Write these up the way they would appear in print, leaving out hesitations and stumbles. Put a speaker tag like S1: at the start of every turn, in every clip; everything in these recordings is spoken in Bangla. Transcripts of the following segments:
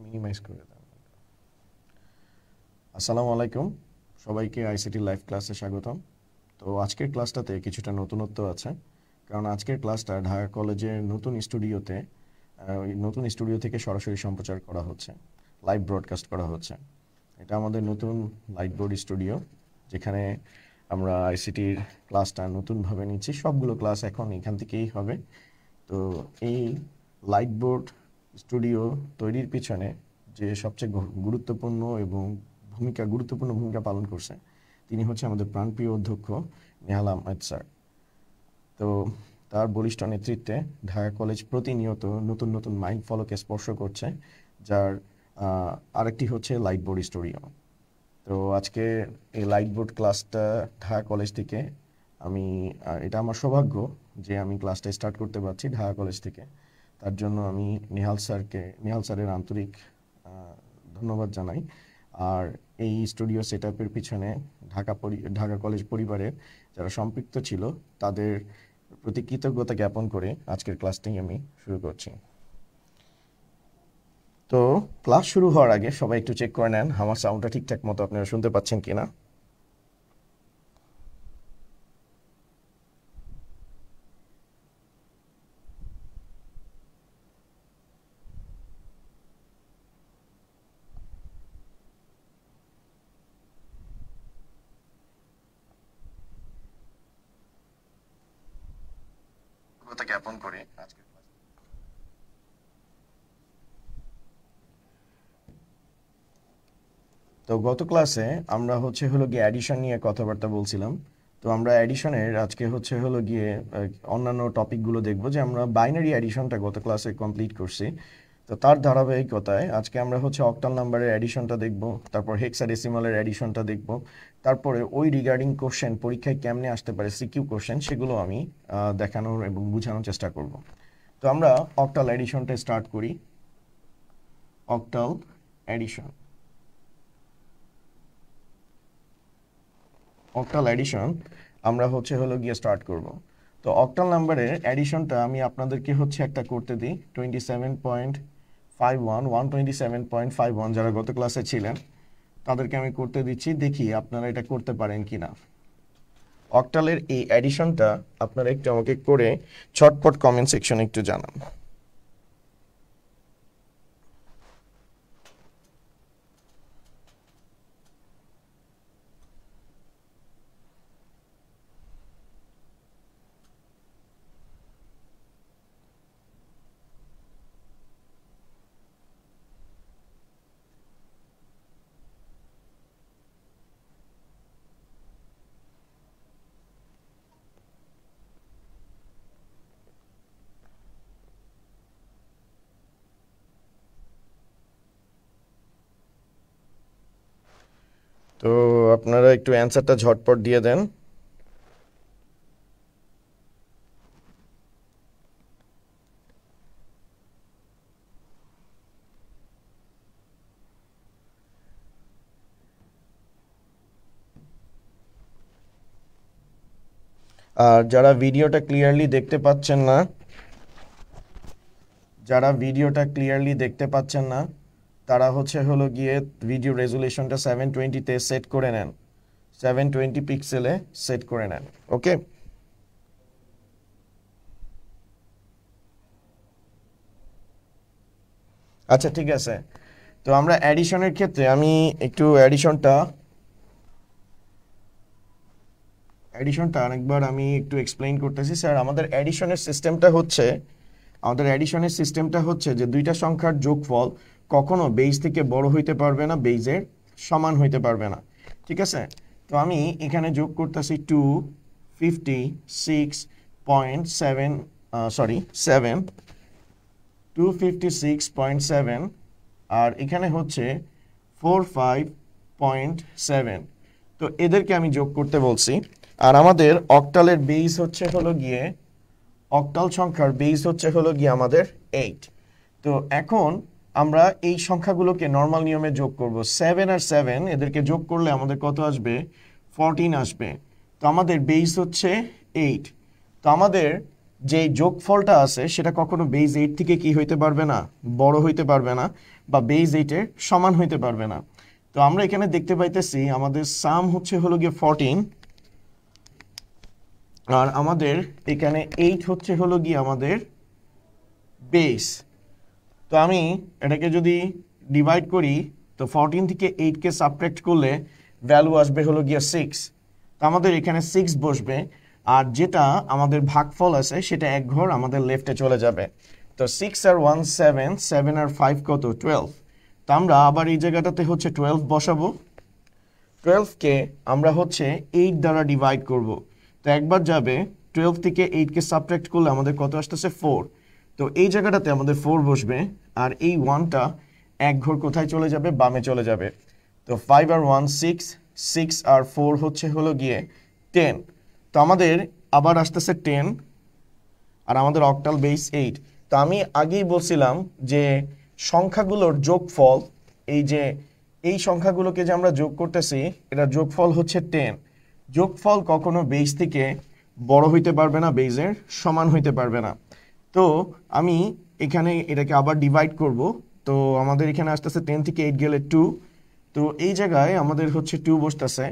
S1: মিনিমাইজ করে দেন। আসসালামু আলাইকুম, সবাইকে আইসিটি লাইভ ক্লাসে স্বাগতম। তো আজকের ক্লাসটাতে কিছুটা নতুনত্ব আছে, কারণ আজকের ক্লাসটা ঢাকা কলেজের নতুন স্টুডিওতে ওই নতুন স্টুডিও থেকে সরাসরি সম্প্রচার করা হচ্ছে, লাইভ ব্রডকাস্ট করা হচ্ছে। এটা আমাদের নতুন লাইট বোর্ড স্টুডিও, যেখানে আমরা আইসিটির ক্লাসটা নতুনভাবে নিচ্ছি। সবগুলো ক্লাস এখন এখান থেকেই হবে। তো এই লাইট বোর্ড স্টুডিও তৈরির পিছনে যে সবচেয়ে গুরুত্বপূর্ণ ভূমিকা পালন করছে, তিনি হচ্ছে আমাদের প্রাণপ্রিয় অধ্যক্ষ নেহাল আহমেদ স্যার। তো তার বলিষ্ঠ নেতৃত্বে ঢাকা কলেজ প্রতিনিয়ত নতুন নতুন মাইল ফলকে স্পর্শ করছে, যার আরেকটি হচ্ছে লাইট বোর্ড স্টুডিও। তো আজকে এই লাইট বোর্ড ক্লাসটা ঢাকা কলেজ থেকে এটা আমার সৌভাগ্য যে আমি ক্লাসটা স্টার্ট করতে পারছি ঢাকা কলেজ থেকে। তার জন্য আমি নেহাল স্যারের আন্তরিক ধন্যবাদ জানাই। আর এই স্টুডিও সেট আপের পিছনে ঢাকা কলেজ পরিবারের যারা সম্পৃক্ত ছিল তাদের প্রতি কৃতজ্ঞতা জ্ঞাপন করে আজকের ক্লাসটি আমি শুরু করছি। তো ক্লাস শুরু হওয়ার আগে সবাই একটু চেক করে নেন আমার সাউন্ডটা ঠিকঠাক মতো আপনারা শুনতে পাচ্ছেন কিনা। জ্ঞাপন করে আজকের তো গত ক্লাসে আমরা গিয়ে অ্যাডিশন নিয়ে কথাবার্তা বলছিলাম। তো আমরা অ্যাডিশনের আজকে গিয়ে অন্যান্য টপিকগুলো দেখব, যে আমরা বাইনারি অ্যাডিশনটা গত ক্লাসে কমপ্লিট করছি। তো তার ধারাবাহিকতায় আজকে আমরা অক্টাল নাম্বারের অ্যাডিশনটা দেখব, তারপর হেক্সাডেসিমালের অ্যাডিশনটা দেখব, তারপরে ওই রিগার্ডিং কোশ্চেন পরীক্ষায় কেমনে আসতে পারে সিকিউ কোশ্চেন, সেগুলো আমি দেখানোর এবং বোঝানোর চেষ্টা করব। তো আমরা অক্টাল অ্যাডিশনটা স্টার্ট করি। অক্টাল অ্যাডিশন আমরা গিয়ে স্টার্ট করব। তো অক্টাল নাম্বারের অ্যাডিশনটা আমি আপনাদেরকে একটা করতে দিই 127.51 যারা গত ক্লাসে ছিলেন তাদেরকে আমি করতে দিচ্ছি, দেখি আপনারা এটা করতে পারেন কিনা। অক্টালের এই অ্যাডিশনটা আপনারা একটু আমাকে করে ছটপট কমেন্ট সেকশনে একটু জানান। তো আপনারা একটু অ্যান্সারটা ঝটপট দিয়ে দেন। আর যারা ভিডিওটা ক্লিয়ারলি দেখতে পাচ্ছেন না, তারা গিয়ে ভিডিও রেজুলেশনটা 720-তে সেট করে নেন, 720 পিক্সেলে সেট করে নেন। ওকে, আচ্ছা ঠিক আছে। তো আমরা অ্যাডিশনের ক্ষেত্রে আমি একটু অ্যাডিশনটা আরেকবার আমি একটু এক্সপ্লেইন করতেছি। স্যার, আমাদের অ্যাডিশনের সিস্টেমটা হচ্ছে যে দুইটা সংখ্যার যোগফল কখনো বেজ থেকে বড় হইতে পারবে না, বেজের সমান হইতে পারবে না। ঠিক আছে, তো আমি এখানে যোগ করতেছি 256.7 আর এখানে 45.7। তো এদেরকে আমি যোগ করতে বলছি। আর আমাদের অক্টালের বেজ অক্টাল সংখ্যার বেজ গিয়ে আমাদের 8। তো এখন আমরা এই সংখ্যাগুলোকে নর্মাল নিয়মে যোগ করব। 7 আর 7 এদেরকে যোগ করলে আমাদের কত আসবে? 14 আসবে। তো আমাদের বেজ 8। তো আমাদের যে যোগফলটা আছে সেটা কখনো বেজ 8 থেকে কি হইতে পারবে না, বড় হইতে পারবে না, বা বেজ 8 এর সমান হইতে পারবে না। তো আমরা এখানে দেখতে পাইতেছি আমাদের সাম হচ্ছে হলো গিয়ে 14, আর আমাদের এখানে 8 হচ্ছে হলো গিয়ে আমাদের বেস। তো আমি এটাকে যদি ডিভাইড করি, তো 14 থেকে 8কে সাবট্রাক্ট করলে ভ্যালু আসবে হলো গিয়ে 6। তো আমাদের এখানে 6 বসবে, আর যেটা আমাদের ভাগফল আছে সেটা এক ঘর আমাদের লেফটে চলে যাবে। তো 6 আর 1 7, 7 আর 5 কত 12। তো আমরা আবার এই জায়গাটাতে হচ্ছে 12 বসাবো। 12কে আমরা হচ্ছে 8 দ্বারা ডিভাইড করব। তো একবার যাবে, 12 থেকে 8কে সাবট্রাক্ট করলে আমাদের কত আসতেছে 4। তো এই জায়গাটাতে আমাদের 4 বসবে, আর এই 1টা এক ঘর কোথায় চলে যাবে, বামে চলে যাবে। তো 5 আর 1 6, 6 আর 4 হচ্ছে হলো গিয়ে 10। তো আমাদের আবার আসতেছে 10, আর আমাদের অক্টাল বেস 8। তো আমি আগেই বলছিলাম যে সংখ্যাগুলোর যোগফল, এই যে এই সংখ্যাগুলোকে যে আমরা যোগ করতেছি এটা যোগফল হচ্ছে 10। যোগফল কখনো বেস থেকে বড় হইতে পারবে না, বেজের সমান হইতে পারবে না। তো আমি এখানে এটাকে আবার ডিভাইড করব। তো আমাদের এখানে আসতেছে 10 থেকে 8 গেলে 2। তো এই জায়গায় আমাদের হচ্ছে 2 বসতেছে,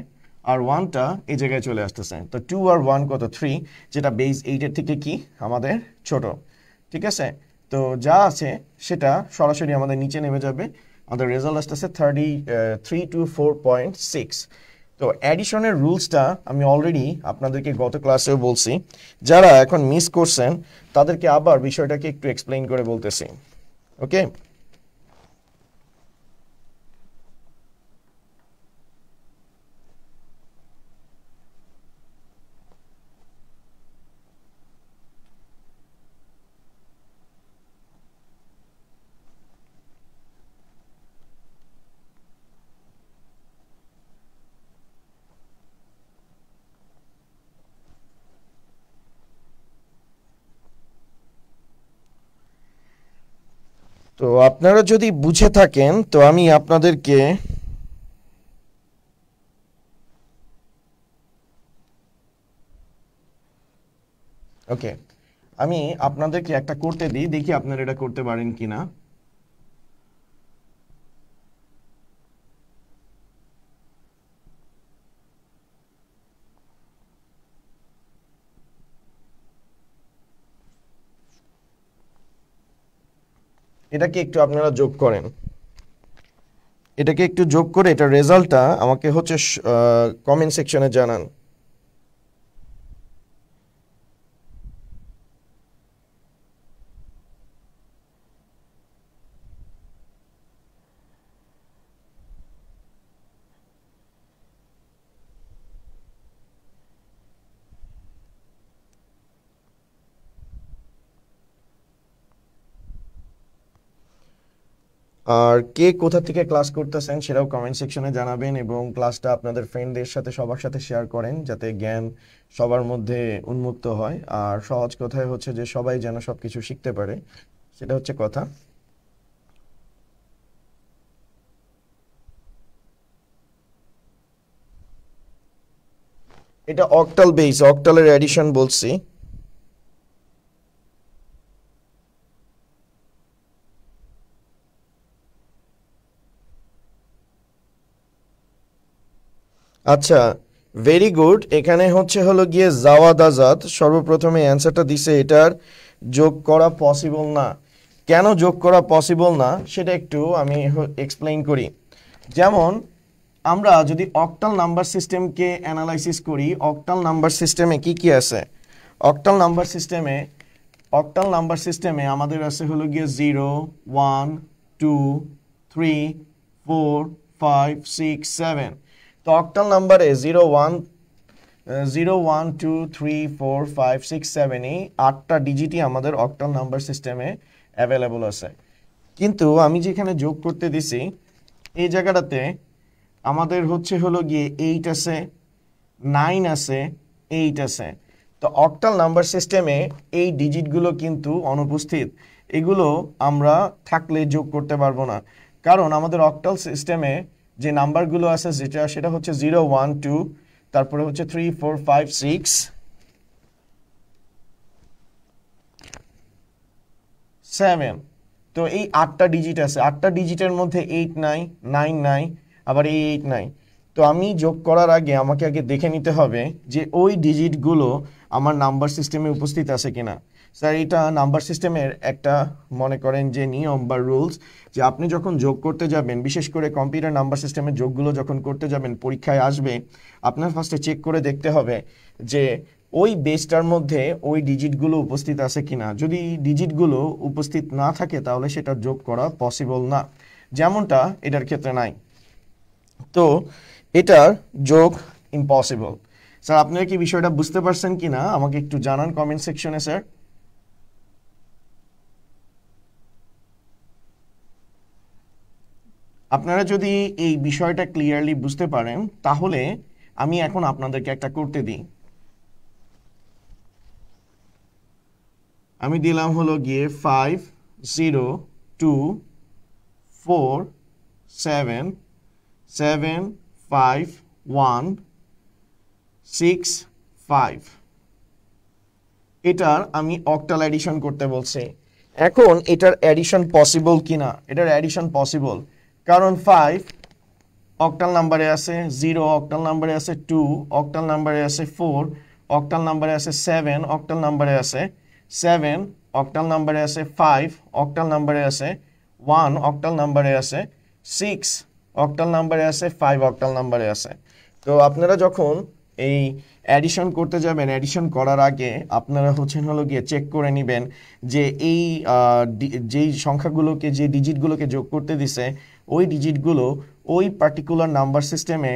S1: আর 1টা এই জায়গায় চলে আসতেছে। তো 2 আর 1 কত 3, যেটা বেস 8 এর থেকে কি আমাদের ছোট। ঠিক আছে, তো যা আছে সেটা সরাসরি আমাদের নিচে নেমে যাবে। আমাদের রেজাল্ট আসতেছে 324.6। তো অ্যাডিশনের রুলসটা আমি অলরেডি আপনাদেরকে গত ক্লাসেও বলছি। যারা এখন মিস করছেন তাদেরকে আবার বিষয়টাকে একটু এক্সপ্লেইন করে বলতেছি। ওকে, তো আপনারা যদি বুঝে থাকেন তো আমি আপনাদেরকে ওকে, আমি আপনাদেরকে একটা করতে দিই, দেখি আপনারা এটা করতে পারেন কিনা। এটাকে একটু আপনারা যোগ করেন, এটাকে একটু যোগ করে এটা রেজাল্টটা আমাকে হচ্ছে কমেন্ট সেকশনে জানান। আর কে কোথা থেকে ক্লাস করতেছেন সেটাও কমেন্ট সেকশনে জানাবেন, এবং ক্লাসটা আপনাদের ফ্রেন্ডদের সাথে সবার সাথে শেয়ার করেন যাতে জ্ঞান সবার মধ্যে উন্মুক্ত হয়। আর সহজ কথায় হচ্ছে যে সবাই যেন সবকিছু শিখতে পারে, সেটা হচ্ছে কথা। এটা অক্টাল বেস, অক্টালের অ্যাডিশন বলছি। আচ্ছা, ভেরি গুড। এখানে হচ্ছে হলো গিয়ে জাওয়াদ আজাদ সর্বপ্রথমে অ্যান্সারটা দিছে এটার যোগ করা পসিবল না। কেন যোগ করা পসিবল না সেটা একটু আমি এক্সপ্লেইন করি। যেমন আমরা যদি অক্টাল নাম্বার সিস্টেমকে অ্যানালাইসিস করি, অক্টাল নাম্বার সিস্টেমে কি কি আছে? অক্টাল নাম্বার সিস্টেমে আমাদের আছে হলো গিয়ে 0 1 2 3 4 5 6 7। তো অক্টাল নাম্বারে 0 1 2 3 4 5 6 7 এই 8টা ডিজিটই আমাদের অক্টাল নাম্বার সিস্টেমে অ্যাভেলেবল আছে। কিন্তু আমি যেখানে যোগ করতে দিছি এই জায়গাটাতে আমাদের হচ্ছে হলো গিয়ে 8 আছে, 9 আছে, 8 আছে। তো অক্টাল নাম্বার সিস্টেমে এই ডিজিটগুলো কিন্তু অনুপস্থিত। এগুলো আমরা থাকলে যোগ করতে পারবো না, কারণ আমাদের অক্টাল সিস্টেমে যে নাম্বারগুলো আছে সেটা হচ্ছে 0 1 2, তারপরে হচ্ছে 3 4 5 6, 7। তো এই 8টা ডিজিট আছে, 8টা ডিজিটের মধ্যে 8 নাই, 9 নাই, আবার এই 8 নাই। তো আমি যোগ করার আগে আমাকে আগে দেখে নিতে হবে যে ওই ডিজিটগুলো আমার নাম্বার সিস্টেমে উপস্থিত আছে কিনা। স্যার এটা নাম্বার সিস্টেমের একটা মনে করেন যে নিয়ম বা রুলস, যে আপনি যখন যোগ করতে যাবেন, বিশেষ করে কম্পিউটার নাম্বার সিস্টেমের যোগগুলো যখন করতে যাবেন, পরীক্ষায় আসবে, আপনার ফার্স্টে চেক করে দেখতে হবে যে ওই বেসটার মধ্যে ওই ডিজিটগুলো উপস্থিত আছে কিনা। যদি ডিজিটগুলো উপস্থিত না থাকে তাহলে সেটা যোগ করা পসিবল না, যেমনটা এটার ক্ষেত্রে নাই। তো এটার যোগ ইম্পসিবল। স্যার আপনারা কি বিষয়টা বুঝতে পারছেন কিনা আমাকে একটু জানান কমেন্ট সেকশনে স্যার। আপনারা যদি এই বিষয়টা ক্লিয়ারলি বুঝতে পারেন তাহলে আমি এখন আপনাদেরকে একটা করতে দিই। আমি দিলাম হলো গিয়ে 5 0 2 4 7 7 5 1 6 5। এটার আমি অক্টাল অ্যাডিশন করতে বলছি। এখন এটার অ্যাডিশন পসিবল কিনা, এটার অ্যাডিশন পসিবল, কারণ 5 অক্টাল নাম্বারে আছে, 0 অক্টাল নাম্বারে আছে, 2 অক্টাল নাম্বারে আছে, 4 অক্টাল নাম্বারে আছে, 7 অক্টাল নাম্বারে আছে, 7 অক্টাল নাম্বারে আছে, 5 অক্টাল নাম্বারে আছে, 1 অক্টাল নাম্বারে আছে, 6 অক্টাল নাম্বারে আছে, 5 অক্টাল নাম্বারে আছে। তো আপনারা যখন এই অ্যাডিশন করতে যাবেন, অ্যাডিশন করার আগে আপনারা হলো গিয়ে চেক করে নেবেন যে এই যেই সংখ্যাগুলোকে, যে ডিজিটগুলোকে যোগ করতে দিছে, ওই ডিজিটগুলো ওই পার্টিকুলার নাম্বার সিস্টেমে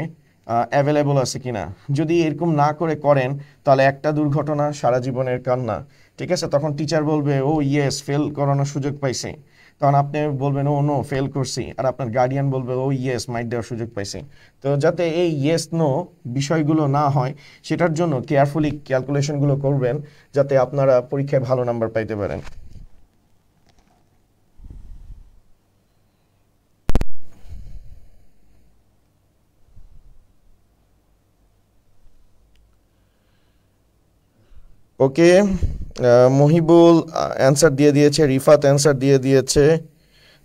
S1: অ্যাভেলেবল আছে কিনা। যদি এরকম না করে করেন তাহলে একটা দুর্ঘটনা সারা জীবনের কান্না, ঠিক আছে। তখন টিচার বলবে ও ইয়েস ফেল করানোর সুযোগ পাইছে, তখন আপনি বলবেন ও নো ফেল করছি, আর আপনার গার্ডিয়ান বলবে ও ইয়েস মাইট দেওয়ার সুযোগ পাইছে। তো যাতে এই ইয়েস নো বিষয়গুলো না হয় সেটার জন্য কেয়ারফুলি ক্যালকুলেশনগুলো করবেন যাতে আপনারা পরীক্ষায় ভালো নাম্বার পাইতে পারেন। ওকে, মহিবুল অ্যান্সার দিয়ে দিয়েছে, রিফাত অ্যান্সার দিয়ে দিয়েছে,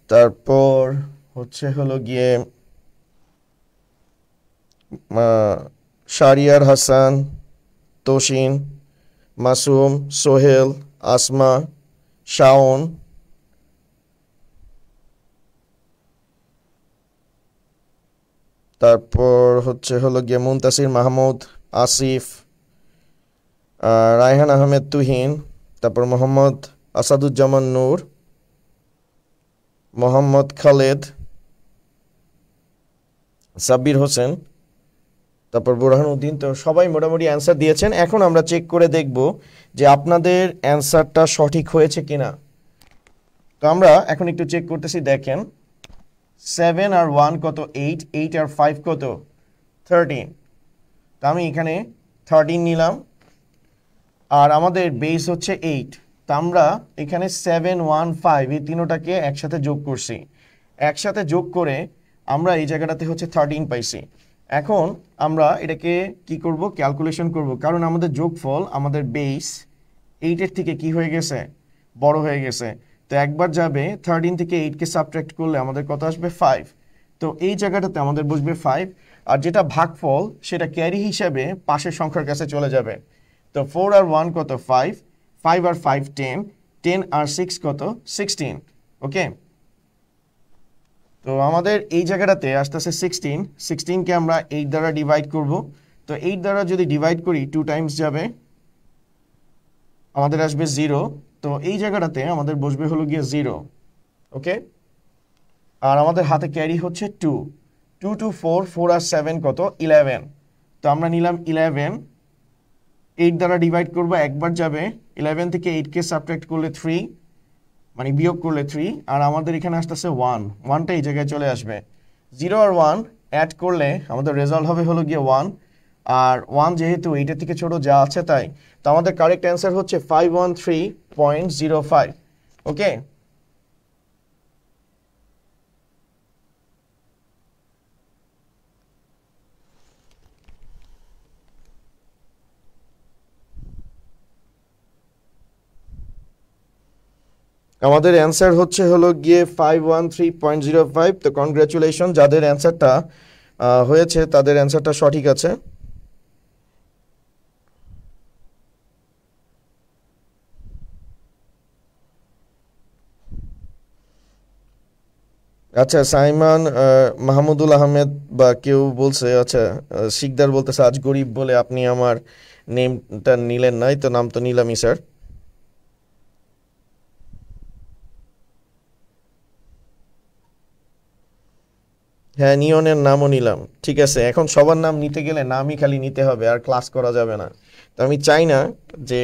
S1: তারপর হলো গিয়ে শারিয়ার হাসান, তোশিন, মাসুম, সোহেল, আসমা, শাওন, তারপর হলো গিয়ে মুনতাসির মাহমুদ, আসিফ, রায়হান আহমেদ তুহিন, তারপর মোহাম্মদ আসাদুজ্জামান নূর, মোহাম্মদ খালেদ, সাব্বির হোসেন, তারপর বুরহান উদ্দিন। তো সবাই মোটামুটি অ্যান্সার দিয়েছেন। এখন আমরা চেক করে দেখব যে আপনাদের অ্যান্সারটা সঠিক হয়েছে কিনা। তো আমরা এখন একটু চেক করতেছি, দেখেন 7 আর 1 কত 8, 8 আর 5 কত 13। তো আমি এখানে 13 নিলাম, আর আমাদের বেস হচ্ছে 8। তো আমরা এখানে 7 1 5 এই তিনোটাকে একসাথে যোগ করছি, একসাথে যোগ করে আমরা এই জায়গাটাতে হচ্ছে 13 পাইছি। এখন আমরা এটাকে কি করব, ক্যালকুলেশন করব, কারণ আমাদের যোগফল, আমাদের বেস 8-এর থেকে কি হয়ে গেছে, বড় হয়ে গেছে। তো একবার যাবে 13 থেকে 8কে সাবট্রাক্ট করলে আমাদের কত আসবে 5। তো এই জায়গাটাতে আমাদের বসবে 5, আর যেটা ভাগফল সেটা ক্যারি হিসাবে পাশের সংখ্যার কাছে চলে যাবে। তো 4 আর 1 কত 5, 5 আর 5 10, 10 আর 6 কত 16। ওকে, তো আমাদের এই জায়গাটাতে আসতেছে 16, 16কে আমরা 8 দ্বারা ডিভাইড করব। তো 8 দ্বারা যদি ডিভাইড করি 2 টাইমস যাবে, আমাদের আসবে 0। তো এই জায়গাটাতে আমাদের বসবে হলো গিয়ে 0। ওকে, আর আমাদের হাতে ক্যারি হচ্ছে 2, 2 2 4, 4 আর 7 কত 11। তো আমরা নিলাম 11, 8 দ্বারা ডিভাইড করব, একবার যাবে, 11 থেকে 8কে সাবট্রাক্ট করলে 3, মানে বিয়োগ করলে 3, আর আমাদের এখানে আসতেছে 1, 1টা এই জায়গায় চলে আসবে। 0 আর 1 অ্যাড করলে আমাদের রেজাল্ট হবে হলো গিয়ে 1, আর 1 যেহেতু এইটার থেকে ছোট যা আছে তাই। তো আমাদের কারেক্ট অ্যান্সার হচ্ছে 513.05। ওকে, আমাদের অ্যান্সার হলো গিয়ে 513.05। তো কনগ্রাচুলেশন, যাদের অ্যান্সারটা হয়েছে তাদের অ্যান্সারটা সঠিক আছে। আচ্ছা, সাইমান মাহমুদুল আহমেদ বা কেউ বলছে, আচ্ছা শিকদার বলতেছে আজ গরিব বলে আপনি আমার নেমটা নিলেন নাই, তো নাম তো নিলামই স্যার। হ্যাঁ, নিয়নের নামও নিলাম। ঠিক আছে, এখন সবার নাম নিতে গেলে নামই খালি নিতে হবে, আর ক্লাস করা যাবে না। তো আমি চাই না যে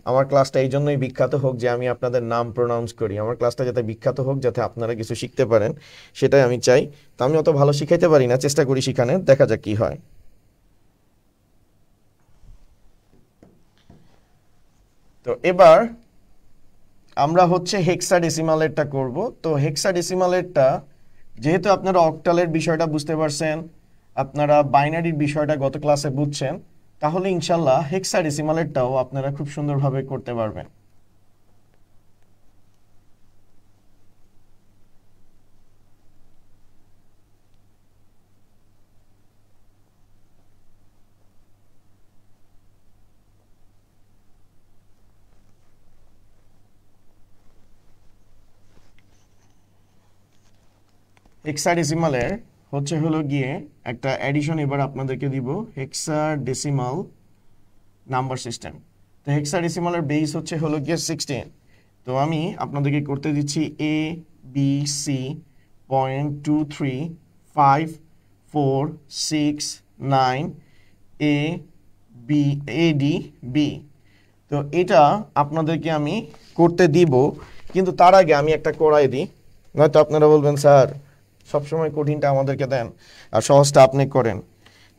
S1: আমার ক্লাসটা এই জন্যই বিখ্যাত হোক যে আমি আপনাদের নাম প্রোনাউন্স করি। আমার ক্লাসটা যাতে বিখ্যাত হোক, যাতে আপনারা কিছু শিখতে পারেন, সেটাই আমি চাই। তো আমি অত ভালো শিখাইতে পারি না, চেষ্টা করি শিখানোর, দেখা যাক কি হয়। তো এবার আমরা হেক্সাডেসিমালেরটা করব। তো হেক্সাডেসিমালেরটা যেহেতু আপনারা অক্টালের বিষয়টা বুঝতে পারছেন, আপনারা বাইনারির বিষয়টা গত ক্লাসে বুঝছেন, তাহলে ইনশাল্লাহ হেক্সাডেসিমালেরটাও আপনারা খুব সুন্দরভাবে করতে পারবেন। হেক্সাডেসিমালের হলো গিয়ে একটা অ্যাডিশন এবার আপনাদেরকে দিব, হেক্সাডেসিমাল নাম্বার সিস্টেম। তো হেক্সাডেসিমালের বেস হলো গিয়ে 16। তো আমি আপনাদেরকে করতে দিচ্ছি ABC.23.5.4.6.9 এ বি ADB। তো এটা আপনাদেরকে আমি করতে দিব, কিন্তু তার আগে আমি একটা করাই দিই, নয়তো আপনারা বলবেন স্যার সবসময় কঠিনটা আমাদেরকে দেন আর সহজটা আপনি করেন।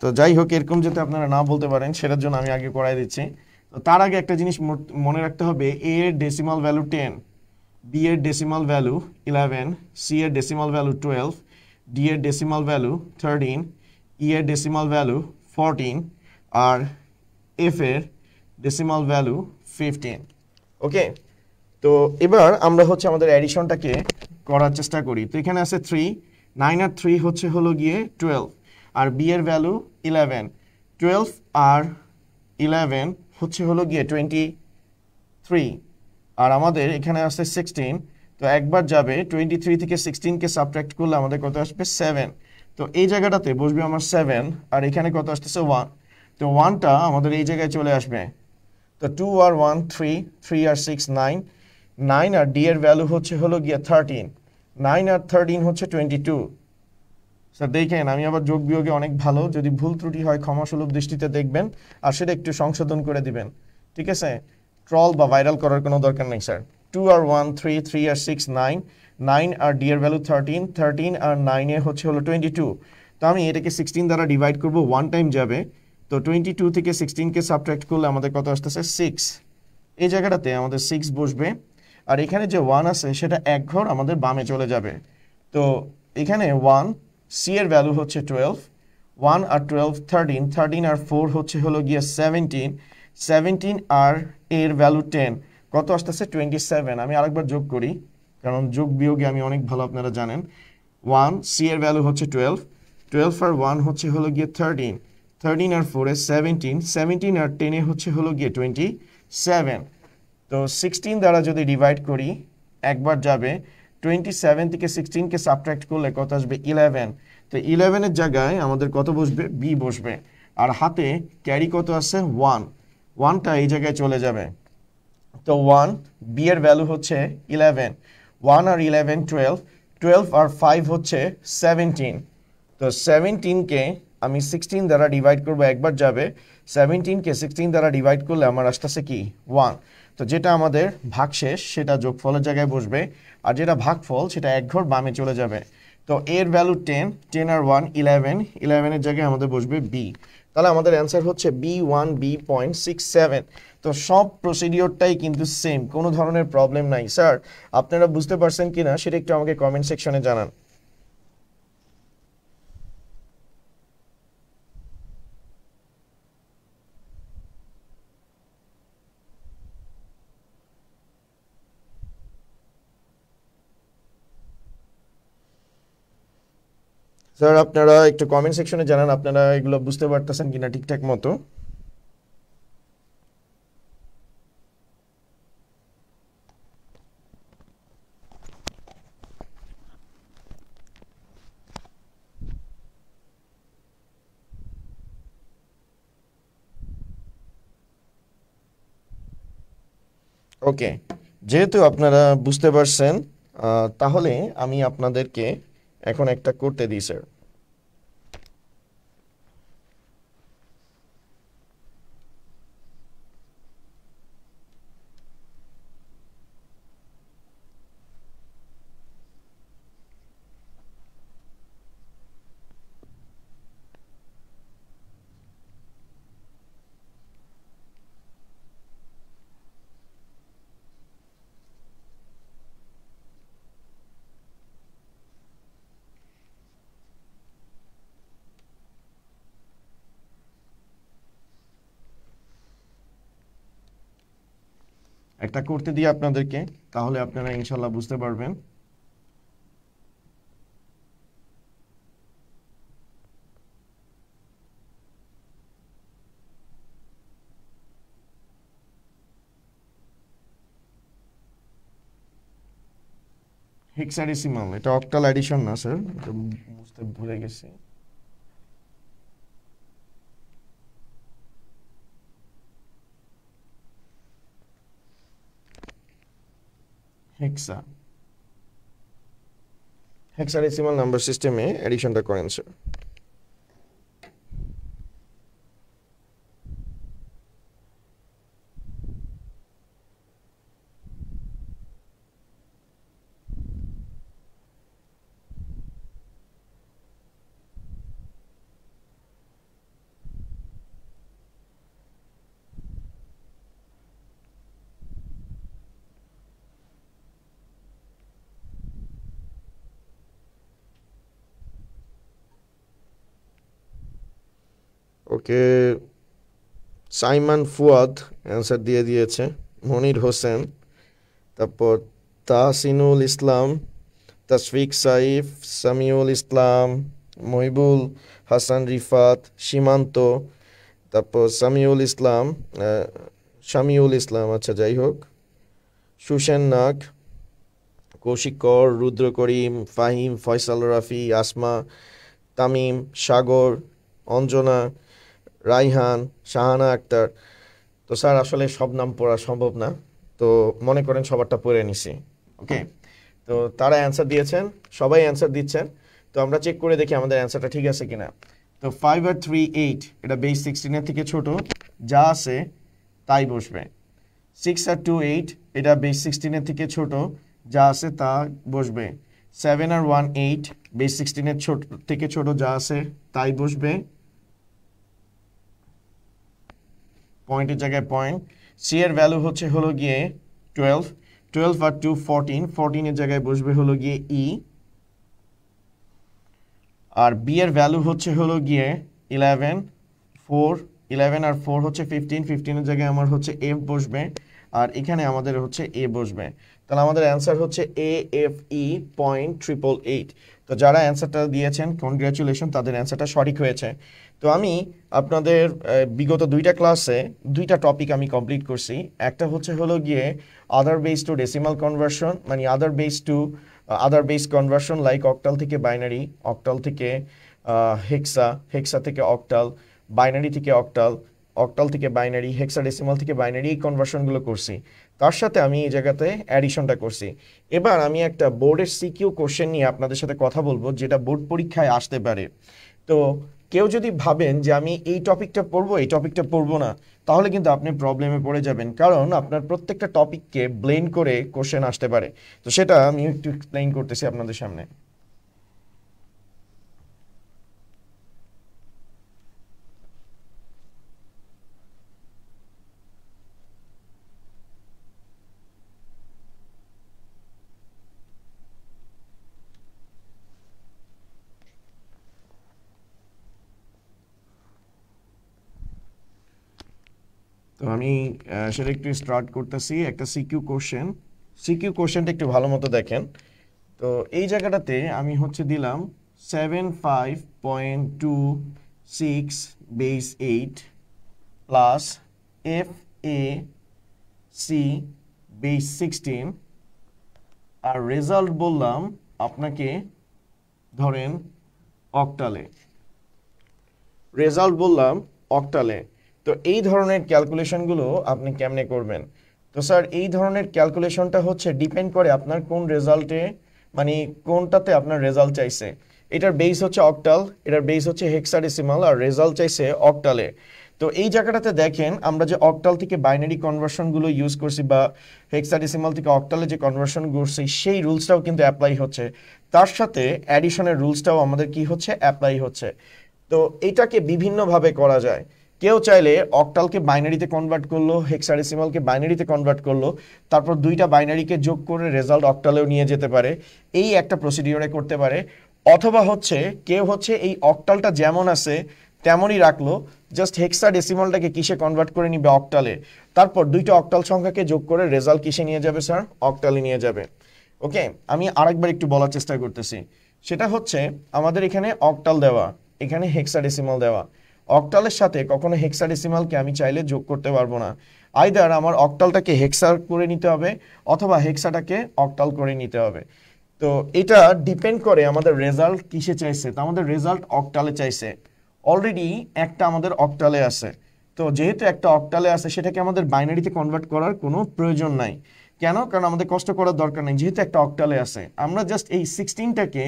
S1: তো যাই হোক, এরকম যাতে আপনারা না বলতে পারেন সেটার জন্য আমি আগে করাই দিচ্ছি। তো তার আগে একটা জিনিস মনে রাখতে হবে, এ এর ডেসিমাল ভ্যালু 10, বি এর ডেসিমাল ভ্যালু 11, সি এর ডেসিমাল ভ্যালু 12, ডি এর ডেসিমাল ভ্যালু 13, ই এর ডেসিমাল ভ্যালু 14, আর এফ এর ডেসিমাল ভ্যালু 15। ওকে, তো এবার আমরা আমাদের অ্যাডিশনটাকে করার চেষ্টা করি। তো এখানে আছে 3, 9 আর 3 হলো গিয়ে 12, আর বি এর ভ্যালু 11, 12 আর 11 হলো গিয়ে 23, আর আমাদের এখানে আছে 16। তো একবার যাবে 23 থেকে 16কে সাবট্রাক্ট করলে আমাদের কত আসবে 7। তো এই জায়গাটাতে বসবে আমার 7, আর এখানে কত আসতেছে 1। তো 1টা আমাদের এই জায়গায় চলে আসবে। তো 2 আর 1 3, 3 আর 6 9, 9 আর ডি এর ভ্যালু হলো গিয়ে 13, 9 আর 13 22। স্যার দেখেন, আমি আবার যোগ বিয়োগে অনেক ভালো, যদি ভুল ত্রুটি হয় ক্ষমাসুলভ দৃষ্টিতে দেখবেন আর সেটা একটু সংশোধন করে দিবেন, ঠিক আছে? ট্রল বা ভাইরাল করার কোনো দরকার নেই স্যার। 2 আর 1 3, 3 আর 6 9, 9 আর ডি এর ভ্যালু 13, 13 আর 9 এ হলো 22। তো আমি এটাকে 16 দ্বারা ডিভাইড করব, 1 টাইম যাবে। তো 22 থেকে 16কে সাবট্রাক্ট করলে আমাদের কত আসতেছে 6। এই জায়গাটাতে আমাদের 6 বসবে, আর এখানে যে 1 আছে সেটা এক ঘর আমাদের বামে চলে যাবে। তো এখানে 1, সি এর ভ্যালু 12, 1 আর 12 13, 13 আর 4 হলো গিয়ে 17, 17 আর এর ভ্যালু 10, কত আসতেছে 27। আমি আরেকবার যোগ করি, কারণ যোগ বিয়োগে আমি অনেক ভালো, আপনারা জানেন। 1, সি এর ভ্যালু 12, 12 আর 1 হলো গিয়ে 13, 13 আর 4 এ 17, 17 আর 10 এ হলো গিয়ে 27। তো 16 দ্বারা যদি ডিভাইড করি একবার যাবে, 27 থেকে 16কে সাবট্রাক্ট করলে কত আসবে 11। তো 11 এর জায়গায় আমাদের কত বসবে, বি বসবে, আর হাতে ক্যারি কত আছে 1, 1টা এই জায়গায় চলে যাবে। তো 1, বি এর ভ্যালু 11, 1 আর 11 12, 12 আর 5 17। তো 17কে আমি 16 দ্বারা ডিভাইড করব, একবার যাবে। 17কে 16 দ্বারা ডিভাইড করলে আমার আসতেছে কি 1। তো যেটা আমাদের ভাগশেষ সেটা যোগফলের জায়গায় বসবে, আর যেটা ভাগফল সেটা এক ঘর বামে চলে যাবে। তো এর ভ্যালু 10, 10 আর 1 11, 11 এর জায়গায় আমাদের বসবে বি। তাহলে আমাদের অ্যান্সার B1B.67। তো সব প্রসিডিওরটাই কিন্তু সেম, কোনো ধরনের প্রবলেম নাই। স্যার আপনারা বুঝতে পারছেন কিনা সেটা একটু আমাকে কমেন্ট সেকশনে জানান। স্যার আপনারা একটু কমেন্ট সেকশনে জানান আপনারা এগুলো বুঝতে পারতেছেন কিনা ঠিকঠাক মতো। ওকে, যেহেতু আপনারা বুঝতে পারছেন তাহলে আমি আপনাদেরকে এখন একটা করতে দিই স্যার। একটা করতে দিই আপনাদেরকে, তাহলে আপনারা ইনশাল্লাহ বুঝতে পারবেন। হেক্সাডেসিমাল, এটা অক্টাল অ্যাডিশন না স্যার, এটা বুঝতে ভুলে গেছি। হেক্সাডেসিমাল নাম্বার সিস্টেমে এডিশনটা করেন স্যার। ওকে, সাইমন ফুয়াদ অ্যান্সার দিয়ে দিয়েছে, মনির হোসেন, তারপর তাহসিনুল ইসলাম, তাসফিক সাইফ, সামিউল ইসলাম, মহিবুল হাসান রিফাত, সীমান্ত, তারপর শামিউল ইসলাম, আচ্ছা যাই হোক, সুসেন নাগ, কৌশিক কর, রুদ্র করিম, ফাহিম, ফয়সাল রাফি, আসমা, তামিম, সাগর, অঞ্জনা, রাইহান, শাহানা আক্তার। তো স্যার আসলে সব নাম পড়া সম্ভব না, তো মনে করেন সবারটা পড়ে নিছি। ওকে, তো তারা অ্যান্সার দিয়েছেন, সবাই অ্যান্সার দিচ্ছেন, তো আমরা চেক করে দেখি আমাদের অ্যান্সারটা ঠিক আছে কিনা। তো 5 আর 3 8, এটা বেস 16 থেকে ছোট, যা আছে তাই বসবে। 6 আর 2 8, এটা বেস 16 থেকে ছোট, যা আছে তা বসবে। 7 আর 1 8, বেস 16 থেকে ছোট, যা আছে তাই বসবে, পয়েন্টের জায়গায় পয়েন্ট। সি এর ভ্যালু হলো গিয়ে 12, 12 আর 2 14, 14 এর জায়গায় বসবে হলো গিয়ে ই। আর বি এর ভ্যালু হলো গিয়ে 11, 4, 11 আর 4 হচ্ছে 15, 15 এর জায়গায় আমার হচ্ছে এফ বসবে, আর এখানে আমাদের হচ্ছে এ বসবে। তাহলে আমাদের অ্যান্সার হচ্ছে AFE.888। তো যারা অ্যান্সারটা দিয়েছেন কনগ্রাচুলেশন, তাদের অ্যান্সারটা সঠিক হয়েছে। তো আমি আপনাদের বিগত দুইটা ক্লাসে দুইটা টপিক আমি কমপ্লিট করছি। একটা হলো গিয়ে other base to decimal conversion, মানে other base conversion like octal থেকে বাইনারি, অক্টাল থেকে হেক্সা, হেক্সা থেকে অক্টাল, বাইনারি থেকে অক্টাল, অক্টাল থেকে বাইনারি, হেক্সাডেসিমাল থেকে বাইনারি, এই কনভার্সনগুলো করছি। তার সাথে আমি এই জায়গাতে অ্যাডিশনটা করছি। এবার আমি একটা বোর্ডের সিকিউ কোশ্চেন নিয়ে আপনাদের সাথে কথা বলবো, যেটা বোর্ড পরীক্ষায় আসতে পারে। তো কেউ যদি ভাবেন যে আমি এই টপিকটা পড়বো না, তাহলে কিন্তু আপনি প্রবলেমে পড়ে যাবেন, কারণ আপনার প্রত্যেকটা টপিককে ব্লেন্ড করে কোশ্চেন আসতে পারে। তো সেটা আমি একটু এক্সপ্লেইন করতেছি আপনাদের সামনে। তো আমি সেটা একটু স্টার্ট করতেছি। একটা সিকিউ কোশ্চেনটা একটু ভালো মতো দেখেন। তো এই জায়গাটাতে আমি দিলাম 75.26 বেস 8 প্লাস FAC বেস 16 আর রেজাল্ট বললাম আপনাকে ধরেন অক্টালে, রেজাল্ট বললাম অক্টালে। তো এই ধরনের ক্যালকুলেশনগুলো আপনি কেমনে করবেন? তো স্যার এই ধরনের ক্যালকুলেশনটা হচ্ছে ডিপেন্ড করে আপনার কোন রেজাল্টে, মানে কোনটাতে আপনার রেজাল্ট চাইছে। এটার বেস হচ্ছে অক্টাল, এটার বেস হচ্ছে হেক্সাডেসিমাল, আর রেজাল্ট চাইছে অক্টালে। তো এই জায়গাটাতে দেখেন আমরা যে অক্টাল থেকে বাইনারি কনভার্সনগুলো ইউজ করছি বা হেক্সাডেসিমাল থেকে অক্টালে যে কনভার্সন করছি সেই রুলসটাও কিন্তু অ্যাপ্লাই হচ্ছে, তার সাথে অ্যাডিশনের রুলসটাও আমাদের কি হচ্ছে, অ্যাপ্লাই হচ্ছে। তো এটাকে বিভিন্নভাবে করা যায়। কেউ চাইলে অক্টালকে বাইনারিতে কনভার্ট করলো, হেক্সাডেসিমালকে বাইনারিতে কনভার্ট করলো, তারপর দুইটা বাইনারিকে যোগ করে রেজাল্ট অক্টালেও নিয়ে যেতে পারে, এই একটা প্রসিডিওরে করতে পারে। অথবা হচ্ছে কেউ হচ্ছে এই অক্টালটা যেমন আছে তেমনই রাখলো, জাস্ট হেক্সাডেসিমালটাকে কিসে কনভার্ট করে নিবে, অক্টালে, তারপর দুইটা অক্টাল সংখ্যাকে যোগ করে রেজাল্ট কিসে নিয়ে যাবে স্যার, অক্টালে নিয়ে যাবে। ওকে, আমি আরেকবার একটু বলার চেষ্টা করতেছি। সেটা হচ্ছে আমাদের এখানে অক্টাল দেওয়া, এখানে হেক্সাডেসিমাল দেওয়া। অক্টালের সাথে কখনো হেক্সাডেসিমালকে আমি চাইলে যোগ করতে পারবো না, আইদার আমার অক্টালটাকে হেক্সা করে নিতে হবে অথবা হেক্সাটাকে অক্টাল করে নিতে হবে। তো এটা ডিপেন্ড করে আমাদের রেজাল্ট কিসে চাইছে। তো আমাদের রেজাল্ট অক্টালে চাইছে, অলরেডি একটা আমাদের অক্টালে আছে। তো যেহেতু একটা অক্টালে আছে সেটাকে আমাদের বাইনারিতে কনভার্ট করার কোনো প্রয়োজন নাই। কেন? কারণ আমাদের কষ্ট করার দরকার নেই, যেহেতু একটা অক্টালে আছে আমরা জাস্ট এই 16টাকে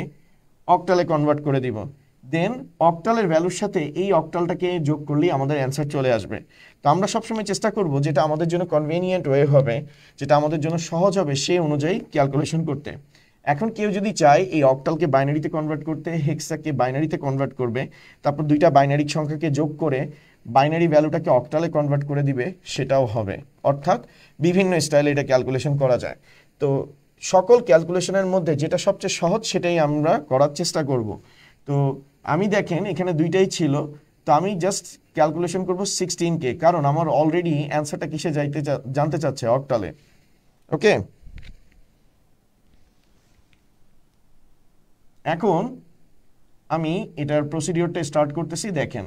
S1: অক্টালে কনভার্ট করে দিব, দেন অক্টালের ভ্যালুর সাথে এই অক্টালটাকে যোগ করলেই আমাদের অ্যান্সার চলে আসবে। তো আমরা সবসময় চেষ্টা করব যেটা আমাদের জন্য কনভেনিয়েন্ট ওয়ে হবে, যেটা আমাদের জন্য সহজ হবে সেই অনুযায়ী ক্যালকুলেশন করতে। এখন কেউ যদি চায় এই অক্টালকে বাইনারিতে কনভার্ট করতে, হেক্সাকে বাইনারিতে কনভার্ট করবে, তারপর দুইটা বাইনারি সংখ্যাকে যোগ করে বাইনারি ভ্যালুটাকে অক্টালে কনভার্ট করে দিবে, সেটাও হবে। অর্থাৎ বিভিন্ন স্টাইলে এটা ক্যালকুলেশন করা যায়। তো সকল ক্যালকুলেশনের মধ্যে যেটা সবচেয়ে সহজ সেটাই আমরা করার চেষ্টা করব। তো আমি দেখেন এখানে দুইটাই ছিল, তো আমি জাস্ট ক্যালকুলেশন করব 16কে, কারণ আমার অলরেডি অ্যান্সারটা কিসে জানতে চাচ্ছে, অক্টালে। ওকে, এখন আমি এটার প্রসিডিওরটা স্টার্ট করতেছি। দেখেন,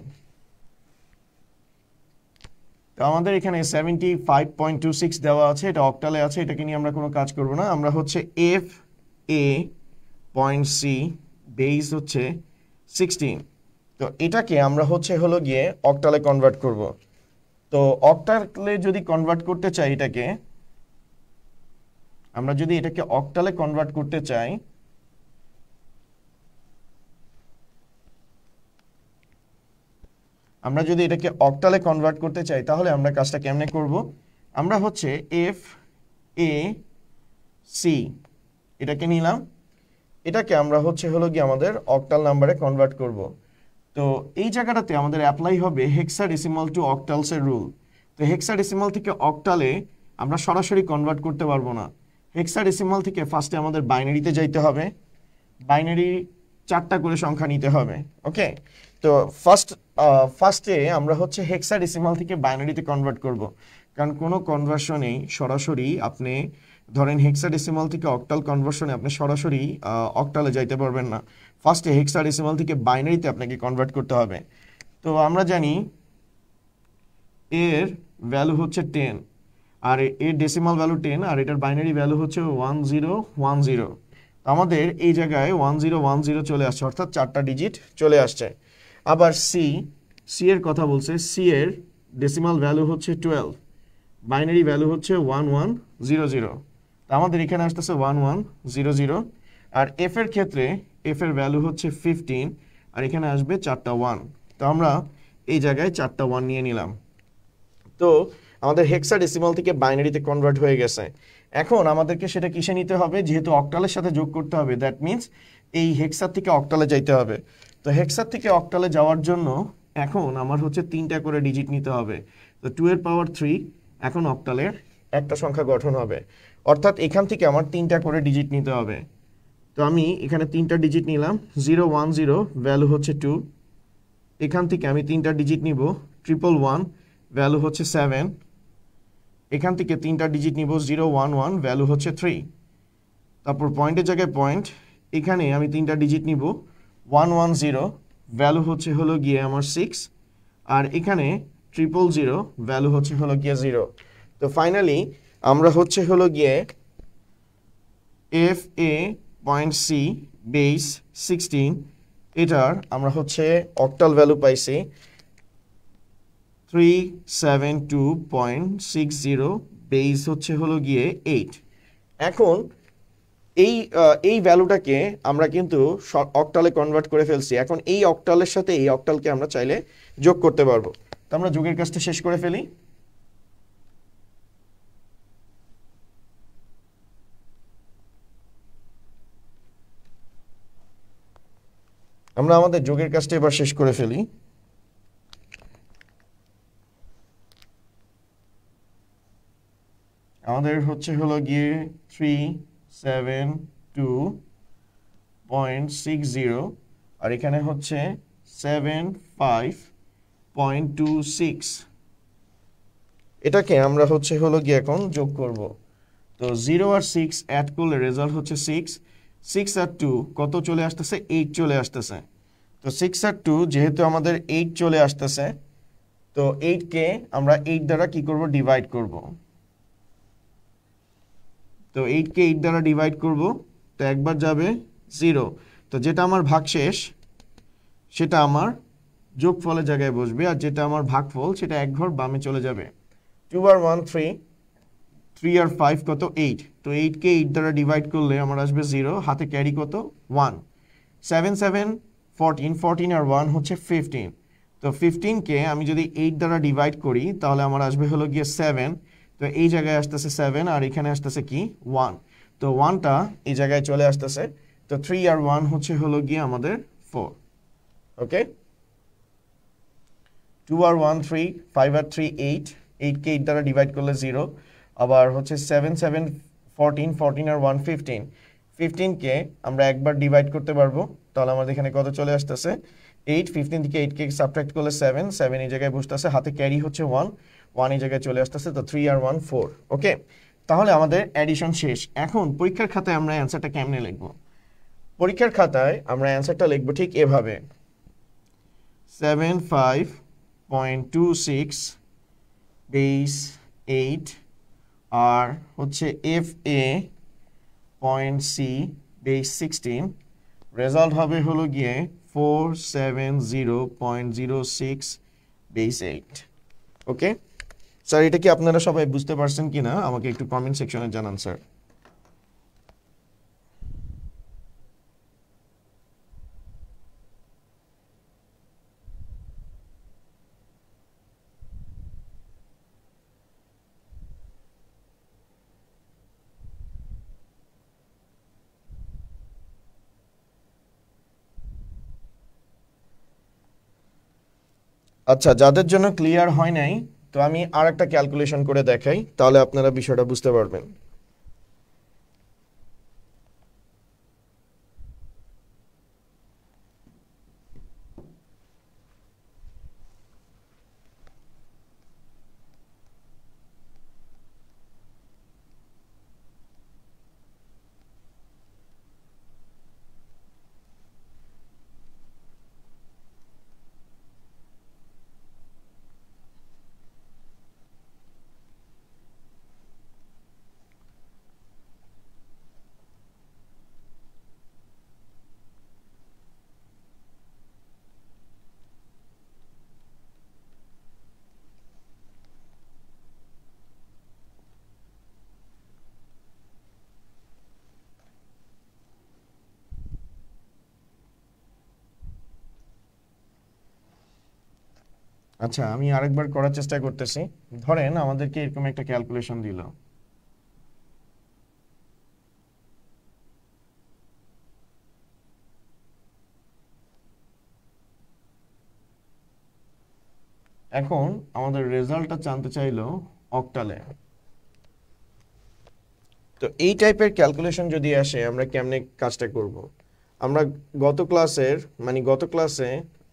S1: তো আমাদের এখানে 75.26 দেওয়া আছে, এটা অক্টালে আছে, এটাকে নিয়ে আমরা কোনো কাজ করব না। আমরা হচ্ছে FA.C বেস হচ্ছে 16, তো এটাকে আমরা হলো গিয়ে অক্টালে কনভার্ট করব। তো অক্টালে যদি কনভার্ট করতে চাই এটাকে, আমরা যদি এটাকে অক্টালে কনভার্ট করতে চাই, আমরা যদি এটাকে অক্টালে কনভার্ট করতে চাই তাহলে আমরা কাজটা কেমনে করব? আমরা হচ্ছে FAC এটাকে নিলাম, এটাকে আমরা হলো গিয়ে আমাদের অক্টাল নাম্বারে কনভার্ট করব। তো এই জায়গাটাতে আমাদের অ্যাপ্লাই হবে হেক্সাডেসিমাল টু অক্টালসের রুল। তো হেক্সাডেসিমাল থেকে অক্টালে আমরা সরাসরি কনভার্ট করতে পারবো না, হেক্সাডেসিমাল থেকে ফার্স্টে আমাদের বাইনারিতে যাইতে হবে, বাইনারি 4টা করে সংখ্যা নিতে হবে। ওকে, তো ফার্স্টে আমরা হচ্ছে হেক্সাডেসিমাল থেকে বাইনারিতে কনভার্ট করব, কারণ কোনো কনভার্সনেই সরাসরি আপনি ধরেন হেক্সাডেসিমাল থেকে অক্টাল কনভার্সনে আপনি সরাসরি অক্টালে যাইতে পারবেন না, ফার্স্টে হেক্সাডেসিমাল থেকে বাইনারিতে আপনাকে কনভার্ট করতে হবে। তো আমরা জানি এর ভ্যালু হচ্ছে 10, আর এর ডেসিমাল ভ্যালু 10, আর এটার বাইনারি ভ্যালু হচ্ছে 1010। আমাদের এই জায়গায় 1010 চলে আসছে, অর্থাৎ 4টা ডিজিট চলে আসছে। আবার সি এর কথা বলছে, সি এর ডেসিমাল ভ্যালু হচ্ছে 12, বাইনারি ভ্যালু হচ্ছে 1100। আমাদের এখানে আসতেছে 1100। আর এফ এর ক্ষেত্রে এফ এর ভ্যালু হচ্ছে 15, আর এখানে আসবে 4টা 1। তো আমরা এই জায়গায় 4টা 1 নিয়ে নিলাম। তো আমাদের হেক্সাডেসিমাল থেকে বাইনারিতে কনভার্ট হয়ে গেছে। এখন আমাদেরকে সেটা কিসে নিতে হবে, যেহেতু অক্টালের সাথে যোগ করতে হবে, দ্যাট মিন্স এই হেক্সার থেকে অক্টালে যাইতে হবে। তো হেক্সার থেকে অক্টালে যাওয়ার জন্য এখন আমার হচ্ছে 3টা করে ডিজিট নিতে হবে। তো 2 এর পাওয়ার 3 এখন অক্টালের একটা সংখ্যা গঠন হবে, অর্থাৎ এখান থেকে আমার 3টা করে ডিজিট নিতে হবে। তো আমি এখানে 3টা ডিজিট নিলাম, 010 ভ্যালু হচ্ছে 2, এখান থেকে আমি 3টা ডিজিট নিব, 111 ভ্যালু হচ্ছে 7, এখান থেকে 3টা ডিজিট নিব, 011 ভ্যালু হচ্ছে 3, তারপর পয়েন্টের জায়গায় পয়েন্ট, এখানে আমি 3টা ডিজিট নিব, 110 ভ্যালু হচ্ছে হলো গিয়ে আমার 6, আর এখানে 000 ভ্যালু হচ্ছে হলো গিয়ে 0। তো ফাইনালি আমরা হচ্ছে হলো গিয়ে FA.C বেস 16 এটার আমরা হচ্ছে অক্টাল ভ্যালু পাইছি 372.60, বেস হচ্ছে হলো গিয়ে 8। এখন এই ভ্যালুটাকে আমরা কিন্তু অক্টালে কনভার্ট করে ফেলছি। এখন এই অক্টালের সাথে এই অক্টালকে আমরা চাইলে যোগ করতে পারবো। তো আমরা যোগের কাজটা শেষ করে ফেলি। আমরা আমাদের যোগের কাজটা এবার শেষ করে ফেলি। আমাদের হচ্ছে হলো গিয়ে 372.60 আর এখানে হচ্ছে 75.26। এটাকে আমরা হচ্ছে হলো গিয়ে এখন যোগ করব। তো 0 আর 6 অ্যাড করলে রেজাল্ট হচ্ছে 6। 6 আর 2 কত চলে আসতেছে? 8 চলে আসতেছে। তো 6 আর 2 যেহেতু আমাদের 8 চলে আসতেছে, তো 8কে আমরা 8 দ্বারা কি করব? ডিভাইড করব। তো 8কে 8 দ্বারা ডিভাইড করব, তো একবার যাবে 0। তো যেটা আমার ভাগশেষ সেটা আমার যোগফলের জায়গায় বসবে, আর যেটা আমার ভাগফল সেটা এক ঘর বামে চলে যাবে। 2 আর 1 3, 3 আর 5 কত? 8। তো 8কে 8 দ্বারা ডিভাইড করলে আমার আসবে 0, হাতে ক্যারি কত? 1। 7 7 14, 14 আর 1 হচ্ছে 15। তো 15কে আমি যদি 8 দ্বারা ডিভাইড করি তাহলে আমার আসবে হলো গিয়ে 7। তো এই জায়গায় আসতেছে 7 আর এখানে আসতেছে কি? 1। তো 1টা এই জায়গায় চলে আসতেছে। তো 3 আর 1 হচ্ছে হলো গিয়ে আমাদের 4। ওকে, 2 আর 1 3, 5 আর 3 8, 8কে 8 দ্বারা ডিভাইড করলে 0। আবার হচ্ছে 7 7 14, 14 আর 1 15। 15কে আমরা একবার ডিভাইড করতে পারবো, তাহলে আমাদের এখানে কত চলে আসতেছে? 8। 15 থেকে 8কে সাবট্রাক্ট করলে 7, 7 এই জায়গায় বসতেছে, হাতে ক্যারি হচ্ছে 1, 1 এই জায়গায় চলে আসতেছে। তো 3 আর 1 4। ওকে, তাহলে আমাদের অ্যাডিশন শেষ। এখন পরীক্ষার খাতায় আমরা অ্যান্সারটা কেমনে লিখব? পরীক্ষার খাতায় আমরা অ্যান্সারটা লিখবো ঠিক এভাবে, 75.26 বেস 8 আর হচ্ছে FA.C বেস 16, রেজাল্ট হবে হলো গিয়ে 470.06 বেস 8। ওকে স্যার, এটা কি আপনারা সবাই বুঝতে পারছেন কিনা আমাকে একটু কমেন্ট সেকশনে জানান স্যার। আচ্ছা, যাদের জন্য ক্লিয়ার হয় নাই, তো আমি আর একটা ক্যালকুলেশন করে দেখাই, তাহলে আপনারা বিষয়টা বুঝতে পারবেন। আচ্ছা, আমি আরেকবার করার চেষ্টা করতেছি। ধরেন আমাদেরকে এরকম একটা ক্যালকুলেশন দিল, এখন আমাদের রেজাল্টটা জানতে চাইলো অক্টালে। তো এই টাইপের ক্যালকুলেশন যদি আসে, আমরা কেমনে কাজটা করব? আমরা গত ক্লাসে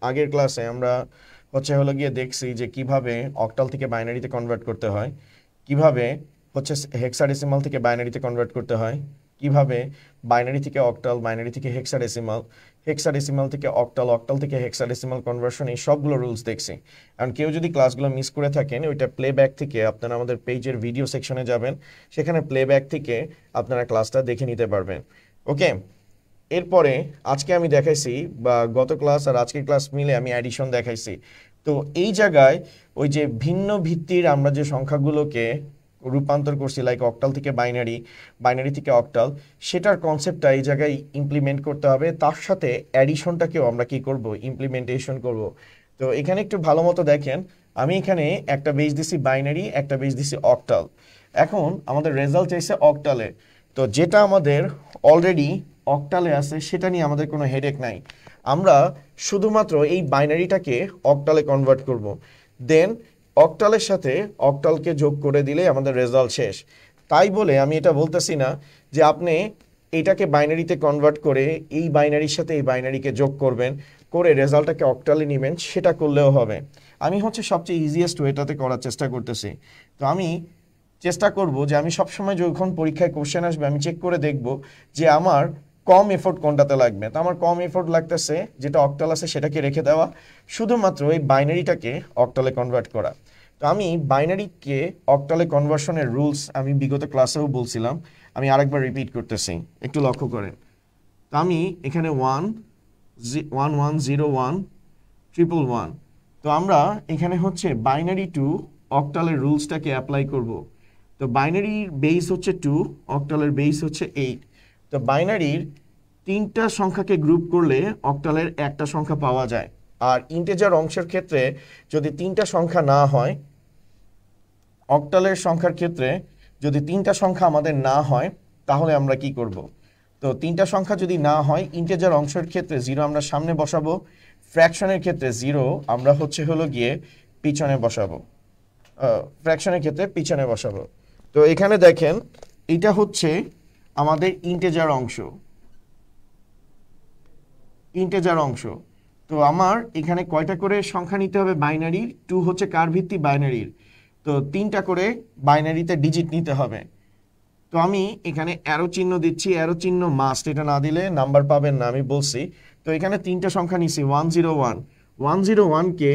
S1: আগের ক্লাসে আমরা হচ্ছে হলো গিয়ে দেখছি যে কিভাবে অক্টাল থেকে বাইনারিতে কনভার্ট করতে হয়, কিভাবে হচ্ছে হেক্সাডেসিমাল থেকে বাইনারিতে কনভার্ট করতে হয়, কিভাবে বাইনারি থেকে অক্টাল, বাইনারি থেকে হেক্সাডেসিমাল, হেক্সাডেসিমাল থেকে অক্টাল, অক্টাল থেকে হেক্সাডেসিমাল কনভার্সন, এই সবগুলো রুলস দেখছি। কারণ কেউ যদি ক্লাসগুলো মিস করে থাকেন, ওইটা প্লেব্যাক থেকে আপনারা আমাদের পেজের ভিডিও সেকশনে যাবেন, সেখানে প্লেব্যাক থেকে আপনারা ক্লাসটা দেখে নিতে পারবেন। ওকে, এরপরে আজকে আমি দেখাইছি, বা গত ক্লাস আর আজকের ক্লাস মিলে আমি অ্যাডিশন দেখাইছি। তো এই জায়গায় ওই যে ভিন্ন ভিত্তির আমরা যে সংখ্যাগুলোকে রূপান্তর করছি, লাইক অক্টাল থেকে বাইনারি, বাইনারি থেকে অক্টাল, সেটার কনসেপ্টটা এই জায়গায় ইমপ্লিমেন্ট করতে হবে। তার সাথে অ্যাডিশনটাকেও আমরা কি করব, ইমপ্লিমেন্টেশন করব। তো এখানে একটু ভালো মতো দেখেন, আমি এখানে একটা বেস দিছি বাইনারি, একটা বেস দিছি অক্টাল। এখন আমাদের রেজাল্ট চাইছে অক্টালে, তো যেটা আমাদের অলরেডি অক্টালে আছে সেটা নিয়ে আমাদের কোনো হেডেক নাই। আমরা শুধুমাত্র এই বাইনারিটাকে অক্টালে কনভার্ট করব, দেন অক্টালের সাথে অক্টালকে যোগ করে দিলে আমাদের রেজাল্ট শেষ। তাই বলে আমি এটা বলতেছি না যে আপনি এটাকে বাইনারিতে কনভার্ট করে এই বাইনারির সাথে এই বাইনারিকে যোগ করবেন, করে রেজাল্টটাকে অক্টালে নেবেন, সেটা করলেও হবে। আমি হচ্ছে সবচেয়ে ইজিয়েস্ট ওয়েটাতে করার চেষ্টা করতেছি। তো আমি চেষ্টা করব যে আমি সবসময় যখন পরীক্ষায় কোশ্চেন আসবে আমি চেক করে দেখব যে আমার কম এফোর্ট কোনটাতে লাগবে। তো আমার কম এফোর্ট লাগতেছে যেটা অক্টাল আছে সেটাকে রেখে দেওয়া, শুধুমাত্র এই বাইনারিটাকে অক্টালে কনভার্ট করা। তো আমি বাইনারিকে অক্টালে কনভার্সনের রুলস আমি বিগত ক্লাসেও বলছিলাম, আমি আরেকবার রিপিট করতেছি, একটু লক্ষ্য করেন। তো আমি এখানে 1110111, তো আমরা এখানে হচ্ছে বাইনারি টু অক্টালের রুলসটাকে অ্যাপ্লাই করব। তো বাইনারির বেস হচ্ছে 2, অক্টালের বেস হচ্ছে 8। তো বাইনারির 3টা সংখ্যাকে গ্রুপ করলে অক্টালের একটা সংখ্যা পাওয়া যায়। আর ইন্টিজার অংশের ক্ষেত্রে যদি 3টা সংখ্যা না হয়, অক্টালের সংখ্যার ক্ষেত্রে যদি 3টা সংখ্যা আমাদের না হয়, তাহলে আমরা কি করব? তো 3টা সংখ্যা যদি না হয়, ইন্টিজার অংশের ক্ষেত্রে 0 আমরা সামনে বসাবো, ফ্র্যাকশনের ক্ষেত্রে 0 আমরা হলো গিয়ে পিছনে বসাবো, ফ্র্যাকশনের ক্ষেত্রে পিছনে বসাবো। তো এখানে দেখেন, এটা হচ্ছে আমাদের ইন্টিজার অংশ, ইন্টিজার অংশ। তো আমার এখানে কয়টা করে সংখ্যা নিতে হবে বাইনারির? 2 হচ্ছে কার ভিত্তি? বাইনারির। তো 3টা করে বাইনারিতে ডিজিট নিতে হবে। তো আমি এখানে অ্যারো চিহ্ন দিচ্ছি, অ্যারো চিহ্ন মাস্ট, এটা না দিলে নাম্বার পাবেন না, আমি বলছি। তো এখানে 3টা সংখ্যা নিছি, 101, 101কে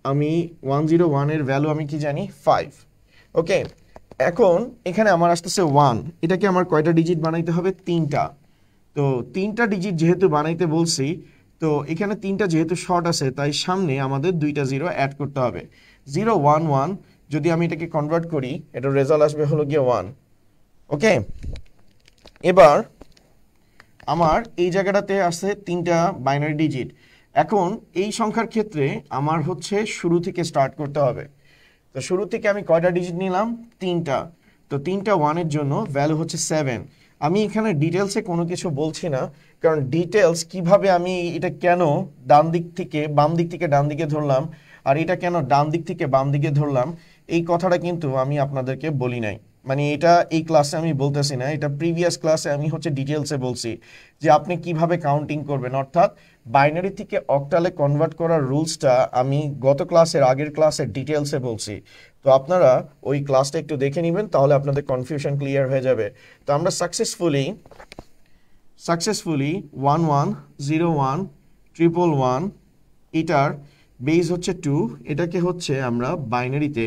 S1: আমি 101 এর ভ্যালু আমি কি জানি? 5। ওকে, এখন এখানে আমার আসতেছে 1, এটাকে আমার কয়টা ডিজিট বানাইতে হবে? 3টা। তো 3টা ডিজিট যেহেতু বানাইতে বলছি, তো এখানে 3টা যেহেতু শর্ট আছে, তাই সামনে আমাদের 2টা 0 অ্যাড করতে হবে। 011 যদি আমি এটাকে কনভার্ট করি, এটার রেজাল্ট আসবে হলো গিয়ে 1। ওকে, এবার আমার এই জায়গাটাতে আছে 3টা বাইনারি ডিজিট। এখন এই সংখ্যার ক্ষেত্রে আমার হচ্ছে শুরু থেকে স্টার্ট করতে হবে। তো শুরু থেকে আমি কয়টা ডিজিট নিলাম? 3টা। তো 3টা 1-এর জন্য ভ্যালু হচ্ছে 7। আমি এখানে ডিটেলসে কোনো কিছু বলছি না, কারণ ডিটেলস কিভাবে আমি এটা কেন ডান দিক থেকে বাম দিক থেকে ডান দিকে ধরলাম, আর এটা কেন ডান দিক থেকে বাম দিকে ধরলাম, এই কথাটা কিন্তু আমি আপনাদেরকে বলি নাই। মানে এটা এই ক্লাসে আমি বলতেছি না, এটা প্রিভিয়াস ক্লাসে আমি হচ্ছে ডিটেলসে বলছি যে আপনি কিভাবে কাউন্টিং করবেন, অর্থাৎ বাইনারি থেকে অক্টালে কনভার্ট করার রুলসটা আমি গত ক্লাসের আগের ক্লাসে ডিটেলসে বলছি। তো আপনারা ওই ক্লাসটা একটু দেখে নেবেন, তাহলে আপনাদের কনফিউশন ক্লিয়ার হয়ে যাবে। তো আমরা সাকসেসফুলি 11011111 এটার বেস হচ্ছে 2, এটাকে হচ্ছে আমরা বাইনারিতে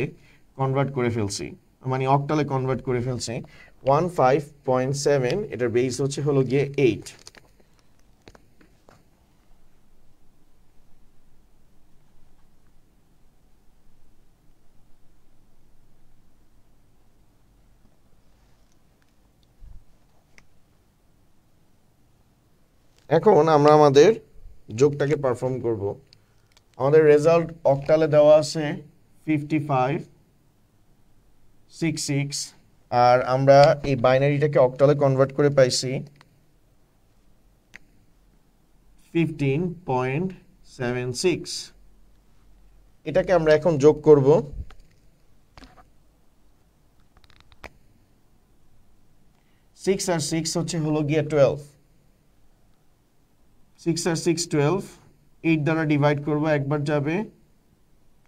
S1: কনভার্ট করে ফেলছি, মানে অক্টালে কনভার্ট করে ফেলছি। 15.7 এটার বেস হলো গিয়ে 8। এখন আমরা আমাদের যোগটাকে পারফর্ম করব। আমাদের রেজাল্ট অক্টালে দেওয়া আছে 5566, আর আমরা এই বাইনারিটাকে অক্টালে কনভার্ট করে পাইছি 15.76। এটাকে আমরা এখন যোগ করব। 6 আর 6 হলো গিয়ে 12, 6 আর 6 12, 8 দ্বারা ডিভাইড করব, একবার যাবে,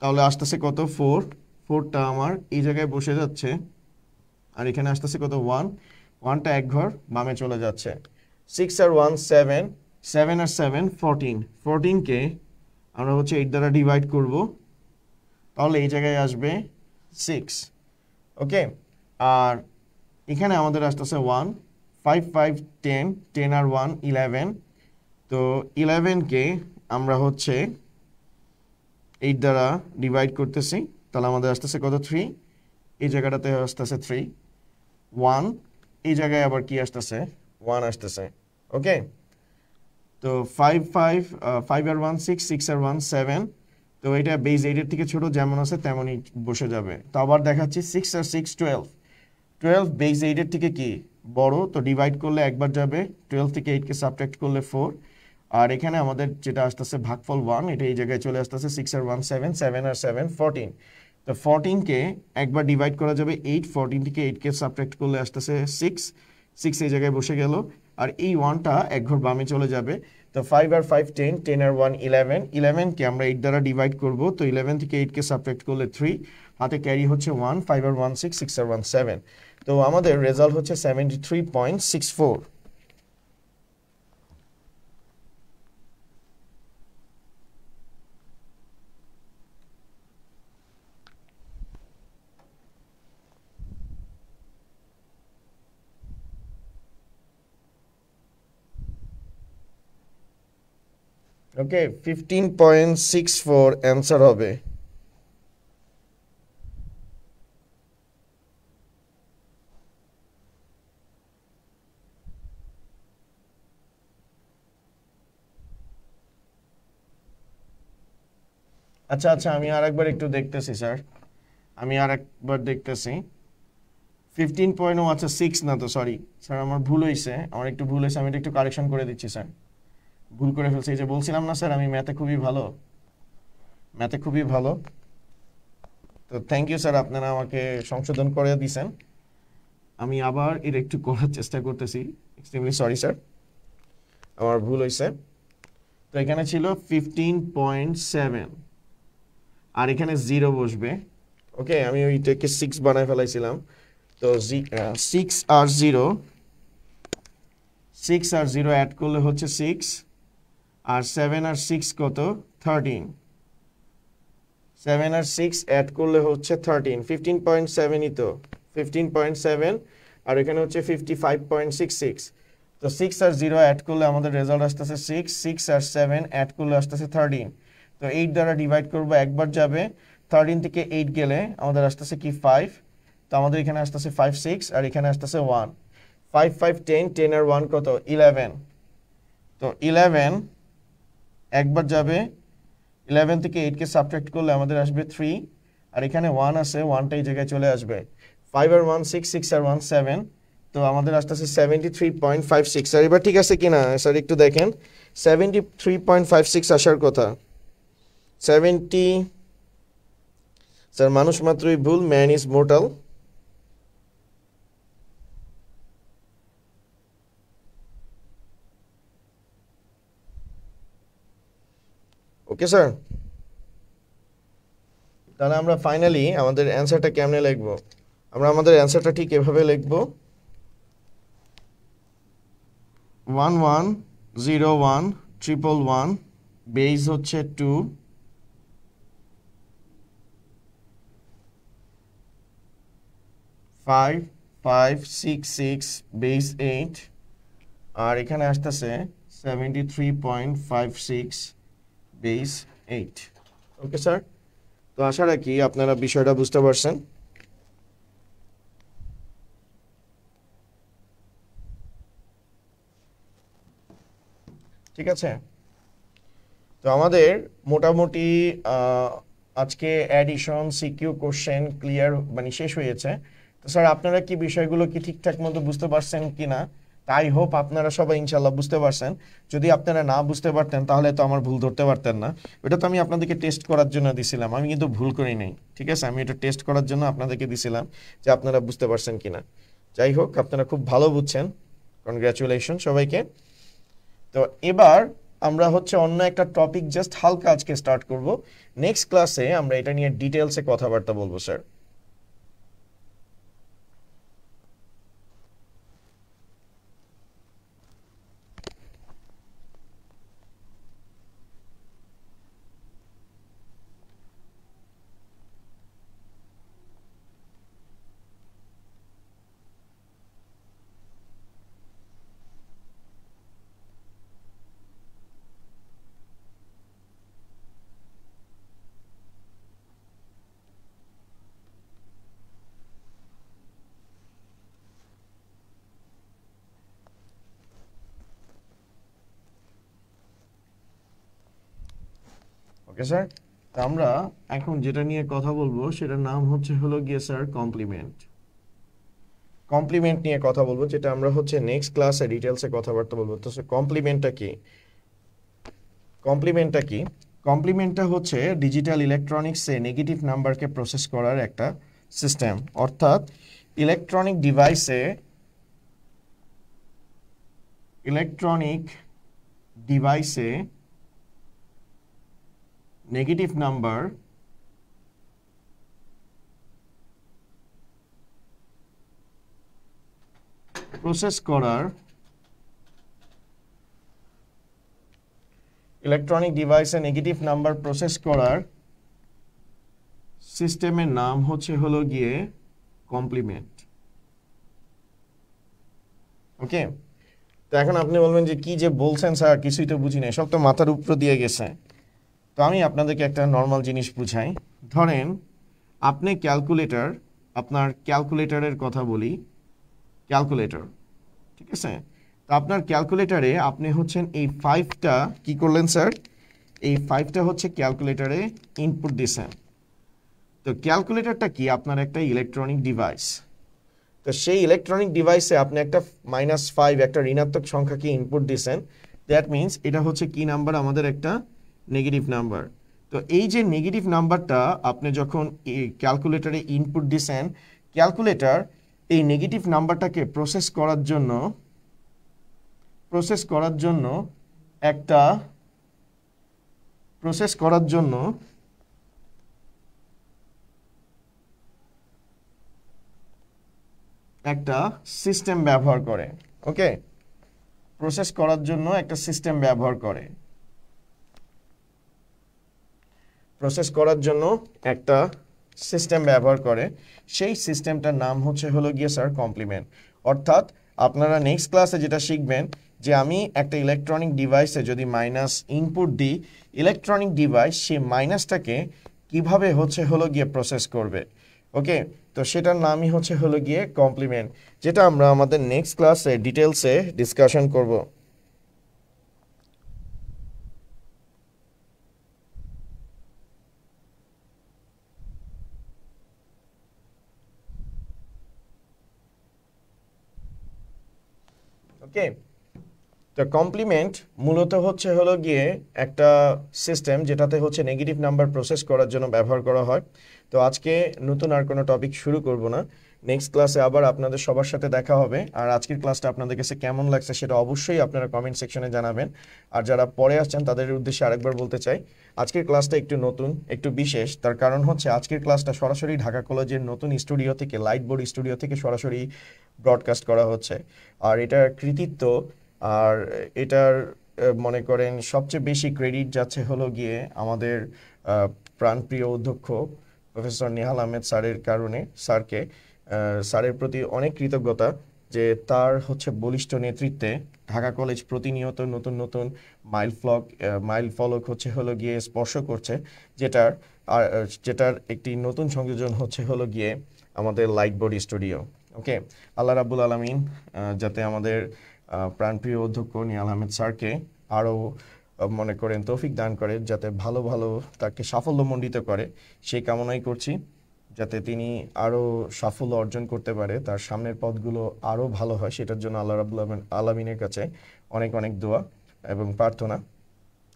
S1: তাহলে আসতেছে কত? 4। 4টা আমার এই জায়গায় বসে যাচ্ছে, আর এখানে আসতেছে কত? 1। 1টা এক ঘর বামে চলে যাচ্ছে। 6 আর 1 7, 7 আর 7 14, 14 কে আমরা হচ্ছে 8 দ্বারা ডিভাইড করব, তাহলে এই জায়গায় আসবে 6। ওকে, আর এখানে আমাদের আসতেছে 1, 5 5 10, 10 আর 1 11, তো 11 কে আমরা হচ্ছে 8 দ্বারা ডিভাইড করতেছি, তাহলে আমাদের আসতেছে কত 3, এই জায়গাটাতে আসতেছে 3, 1 এই জায়গায় আবার কি আসতেছে 1 আসতেছে। ওকে, তো 5 5 5 আর 1 6, 6 আর 1 7, তো এটা বেস 8 এর থেকে ছোট যেমন আছে তেমনই বসে যাবে। তো আবার দেখাচ্ছি 6 আর 6 12, 12 বেস 8 এর থেকে কি বড়, তো ডিভাইড করলে একবার যাবে, 12 থেকে 8 কে সাবট্রাক্ট করলে 4, আর এখানে আমাদের যেটা আসতেছে ভাগফল 1, এটা এই জায়গায় চলে আসতেছে 6 আর 1 7, 7 আর 7 14, তো 14 কে একবার ডিভাইড করা যাবে 8, 14 থেকে 8 কে সাবট্রাক্ট করলে আসতেছে 6, 6 এই জায়গায় বসে গেল, আর এই 1টা এক ঘর বামে চলে যাবে। তো 5 আর 5 10, 10 আর 1 11, 11 কে আমরা 8 দ্বারা ডিভাইড করব, তো 11 থেকে 8 কে সাবট্রাক্ট করলে 3, হাতে ক্যারি হচ্ছে 1, 5 আর 1 6, 6 আর 1 7, তো আমাদের রেজাল্ট হচ্ছে 73.64। ওকে, 15.64 অ্যান্সার হবে। আচ্ছা আচ্ছা, আমি আরেকবার একটু দেখতেছি স্যার, আমি আরেকবার দেখতেছি। 15 আচ্ছা 6 না, তো সরি স্যার, আমার ভুল হয়েছে, আমার একটু ভুল হয়েছে, আমি এটা একটু কারেকশন করে দিচ্ছি স্যার, ভুল করে ফেলছি। এই যে বলছিলাম না স্যার আমি ম্যাথে খুবই ভালো, ম্যাথে খুবই ভালো, তো থ্যাংক ইউ স্যার, আপনারা আমাকে সংশোধন করে দিয়েছেন। আমি আবার এটা একটু করার চেষ্টা করতেছি, এক্সট্রিমলি সরি স্যার, আমার ভুল হয়েছে। তো এখানে ছিল 15.7, আর এখানে 0 বসবে। ওকে, আমি ওইটাকে 6 বানায় ফেলাইছিলাম, তো 6 আর 0, 6 আর 0 অ্যাড করলে হচ্ছে 6, আর 7 আর 6 কত 13, 7 আর 6 অ্যাড করলে হচ্ছে 13, 15.7ই তো, 15.7, আর এখানে হচ্ছে 55.66, তো 6 আর 0 অ্যাড করলে আমাদের রেজাল্ট আসতেছে 6, 6 আর 7 অ্যাড করলে আসতেছে 13, তো 8 দ্বারা ডিভাইড করব, একবার যাবে, 13 থেকে 8 গেলে আমাদের আসতেছে কি 5, তো আমাদের এখানে আসতেছে 5 6, আর এখানে আসতেছে 1, 5 5 10, 10 আর 1 কত 11, তো 11 একবার যাবে, 11 থেকে 8 কে সাবট্রাক্ট করলে আমাদের আসবে 3, আর এখানে 1 আছে, 1টা এই জায়গায় চলে আসবে, 5 আর 1 6, 6 আর 1 7, তো আমাদের আসতেছে 73.56। স্যার এবার ঠিক আছে কিনা স্যার একটু দেখেন, 73.56 আসার কথা, 70, স্যার মানুষ মাত্রই ভুল, man is mortal. Okay sir, তাহলে আমরা ফাইনালি আমাদের অ্যান্সারটা কেমনে লিখবো, আমরা আমাদের অ্যান্সারটা ঠিক এভাবে লিখবো, 1 1 0 1 ট্রিপল 1, বেস হচ্ছে 2, 5 5 6 6, বেস 8, আর এখানে আসতেছে 73.56, বেস 8। ওকে স্যার, তো আশা রাখি আপনারা বিষয়টা বুঝতে পারছেন। ঠিক আছে, তো আমাদের মোটামুটি আজকে অ্যাডিশন সিকিউ কোশ্চেন ক্লিয়ার মানে শেষ হয়েছে। তো স্যার আপনারা কি বিষয়গুলো কি ঠিকঠাক মতো বুঝতে পারছেন কিনা, তাই হোপ আপনারা সবাই ইনশাল্লাহ বুঝতে পারছেন। যদি আপনারা না বুঝতে পারতেন তাহলে তো আমার ভুল ধরতে পারতেন না, ওটা তো আমি আপনাদেরকে টেস্ট করার জন্য দিছিলাম, আমি কিন্তু ভুল করি নাই। ঠিক আছে, আমি এটা টেস্ট করার জন্য আপনাদেরকে দিছিলাম যে আপনারা বুঝতে পারছেন কিনা। যাই হোক, আপনারা খুব ভালো বুঝছেন, কনগ্রাচুলেশন সবাইকে। তো এবার আমরা হচ্ছে অন্য একটা টপিক জাস্ট হালকা আজকে স্টার্ট করব, নেক্সট ক্লাসে আমরা এটা নিয়ে ডিটেলসে কথাবার্তা বলবো স্যার। ওকে স্যার, তো আমরা এখন যেটা নিয়ে কথা বলবো সেটার নাম হচ্ছে হলো গিয়ে স্যার কমপ্লিমেন্ট। কমপ্লিমেন্ট নিয়ে কথা বলবো, যেটা আমরা হচ্ছে নেক্সট ক্লাসে ডিটেলসে কথাবার্তা বলবো। তো স্যার কমপ্লিমেন্টটা কি? কমপ্লিমেন্টটা কি? কমপ্লিমেন্টটা হচ্ছে ডিজিটাল ইলেকট্রনিক্সে নেগেটিভ নাম্বারকে প্রসেস করার একটা সিস্টেম। অর্থাৎ ইলেকট্রনিক ডিভাইসে নেগেটিভ নাম্বার প্রসেস করার সিস্টেমের নাম হচ্ছে হলো গিয়ে কমপ্লিমেন্ট। ওকে, তো এখন আপনি বলবেন যে কি যে বলছেন স্যার, কিছুই তো বুঝি না, সব তো মাথার উপর দিয়ে গেছে। তো আমি আপনাদেরকে একটা নর্মাল জিনিস বুঝাই। ধরেন আপনি আপনার ক্যালকুলেটরের কথা বলি, ক্যালকুলেটর, ঠিক আছে? তো আপনার ক্যালকুলেটরে আপনি হচ্ছেন এই 5টা কি করলেন স্যার? এই 5টা হচ্ছে ক্যালকুলেটরে ইনপুট দিছেন। তো ক্যালকুলেটরটা কি? আপনার একটা ইলেকট্রনিক ডিভাইস। তো সেই ইলেকট্রনিক ডিভাইসে আপনি একটা -5, একটা ঋণাত্মক সংখ্যাকে ইনপুট দিছেন। দ্যাট মিনস এটা হচ্ছে কি নাম্বার? আমাদের একটা নেগেটিভ নাম্বার। তো এই যে নেগেটিভ নাম্বারটা আপনি যখন ক্যালকুলেটরে ইনপুট দিছেন, ক্যালকুলেটর এই নেগেটিভ নাম্বারটাকে প্রসেস করার জন্য একটা সিস্টেম ব্যবহার করে। ওকে, প্রসেস করার জন্য একটা সিস্টেম ব্যবহার করে। সেই সিস্টেমটার নাম হচ্ছে হলো গিয়ে স্যার কমপ্লিমেন্ট। অর্থাৎ আপনারা নেক্সট ক্লাসে যেটা শিখবেন যে আমি একটা ইলেকট্রনিক ডিভাইসে যদি মাইনাস ইনপুট দিই, ইলেকট্রনিক ডিভাইস সেই মাইনাসটাকে কিভাবে হচ্ছে হলো গিয়ে প্রসেস করবে। ওকে, তো সেটার নামই হচ্ছে হলো গিয়ে কমপ্লিমেন্ট, যেটা আমরা আমাদের নেক্সট ক্লাসে ডিটেলসে ডিসকাশন করব। ওকে, তো কমপ্লিমেন্ট মূলত হচ্ছে হলো গিয়ে একটা সিস্টেম যেটাতে হচ্ছে নেগেটিভ নাম্বার প্রসেস করার জন্য ব্যবহার করা হয়। তো আজকে নতুন আর কোনো টপিক শুরু করব না, নেক্সট ক্লাসে আবার আপনাদের সবার সাথে দেখা হবে। আর আজকের ক্লাসটা আপনাদের কাছে কেমন লাগছে সেটা অবশ্যই আপনারা কমেন্ট সেকশনে জানাবেন। আর যারা পরে আসছেন তাদের উদ্দেশ্যে আরেকবার বলতে চাই, আজকের ক্লাসটা একটু নতুন, একটু বিশেষ। তার কারণ হচ্ছে আজকের ক্লাসটা সরাসরি ঢাকা কলেজের নতুন স্টুডিও থেকে, লাইট বোর্ড স্টুডিও থেকে সরাসরি ব্রডকাস্ট করা হচ্ছে। আর এটার কৃতিত্ব আর এটার মনে করেন সবচেয়ে বেশি ক্রেডিট যাচ্ছে হলো গিয়ে আমাদের প্রাণপ্রিয় অধ্যক্ষ প্রফেসর নেহাল আহমেদ স্যারের প্রতি অনেক কৃতজ্ঞতা যে তার হচ্ছে বলিষ্ঠ নেতৃত্বে ঢাকা কলেজ প্রতিনিয়ত নতুন নতুন মাইল ফলক হচ্ছে হলো গিয়ে স্পর্শ করছে, যেটার একটি নতুন সংযোজন হচ্ছে হলো গিয়ে আমাদের লাইট বোর্ড স্টুডিও। ওকে, আল্লাহ রাব্বুল আলামিন যাতে আমাদের প্রাণপ্রিয় অধ্যক্ষ নেহাল আহমেদ স্যারকে আরও মনে করেন তৌফিক দান করে, যাতে ভালো ভালো তাকে সাফল্যমণ্ডিত করে, সেই কামনাই করছি। যাতে তিনি আরও সাফল্য অর্জন করতে পারে, তার সামনের পথগুলো আরও ভালো হয়, সেটার জন্য আল্লাহ রাব্বুল আলামিনের কাছে অনেক অনেক দোয়া এবং প্রার্থনা।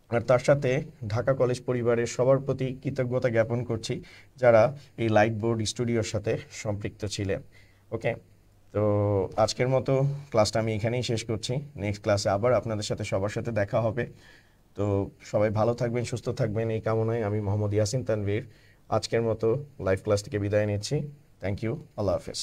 S1: আর তার সাথে ঢাকা কলেজ পরিবারের সবার প্রতি কৃতজ্ঞতা জ্ঞাপন করছি যারা এই লাইট বোর্ড স্টুডিওর সাথে সম্পৃক্ত ছিলেন। ওকে, তো আজকের মতো ক্লাসটা আমি এখানেই শেষ করছি। নেক্সট ক্লাসে আবার আপনাদের সাথে সবার সাথে দেখা হবে। তো সবাই ভালো থাকবেন, সুস্থ থাকবেন, এই কামনায় আমি মোহাম্মদ ইয়াসিন তানভীর আজকের মতো লাইভ ক্লাস থেকে বিদায় নিচ্ছি। থ্যাংক ইউ, আল্লাহ হাফেজ।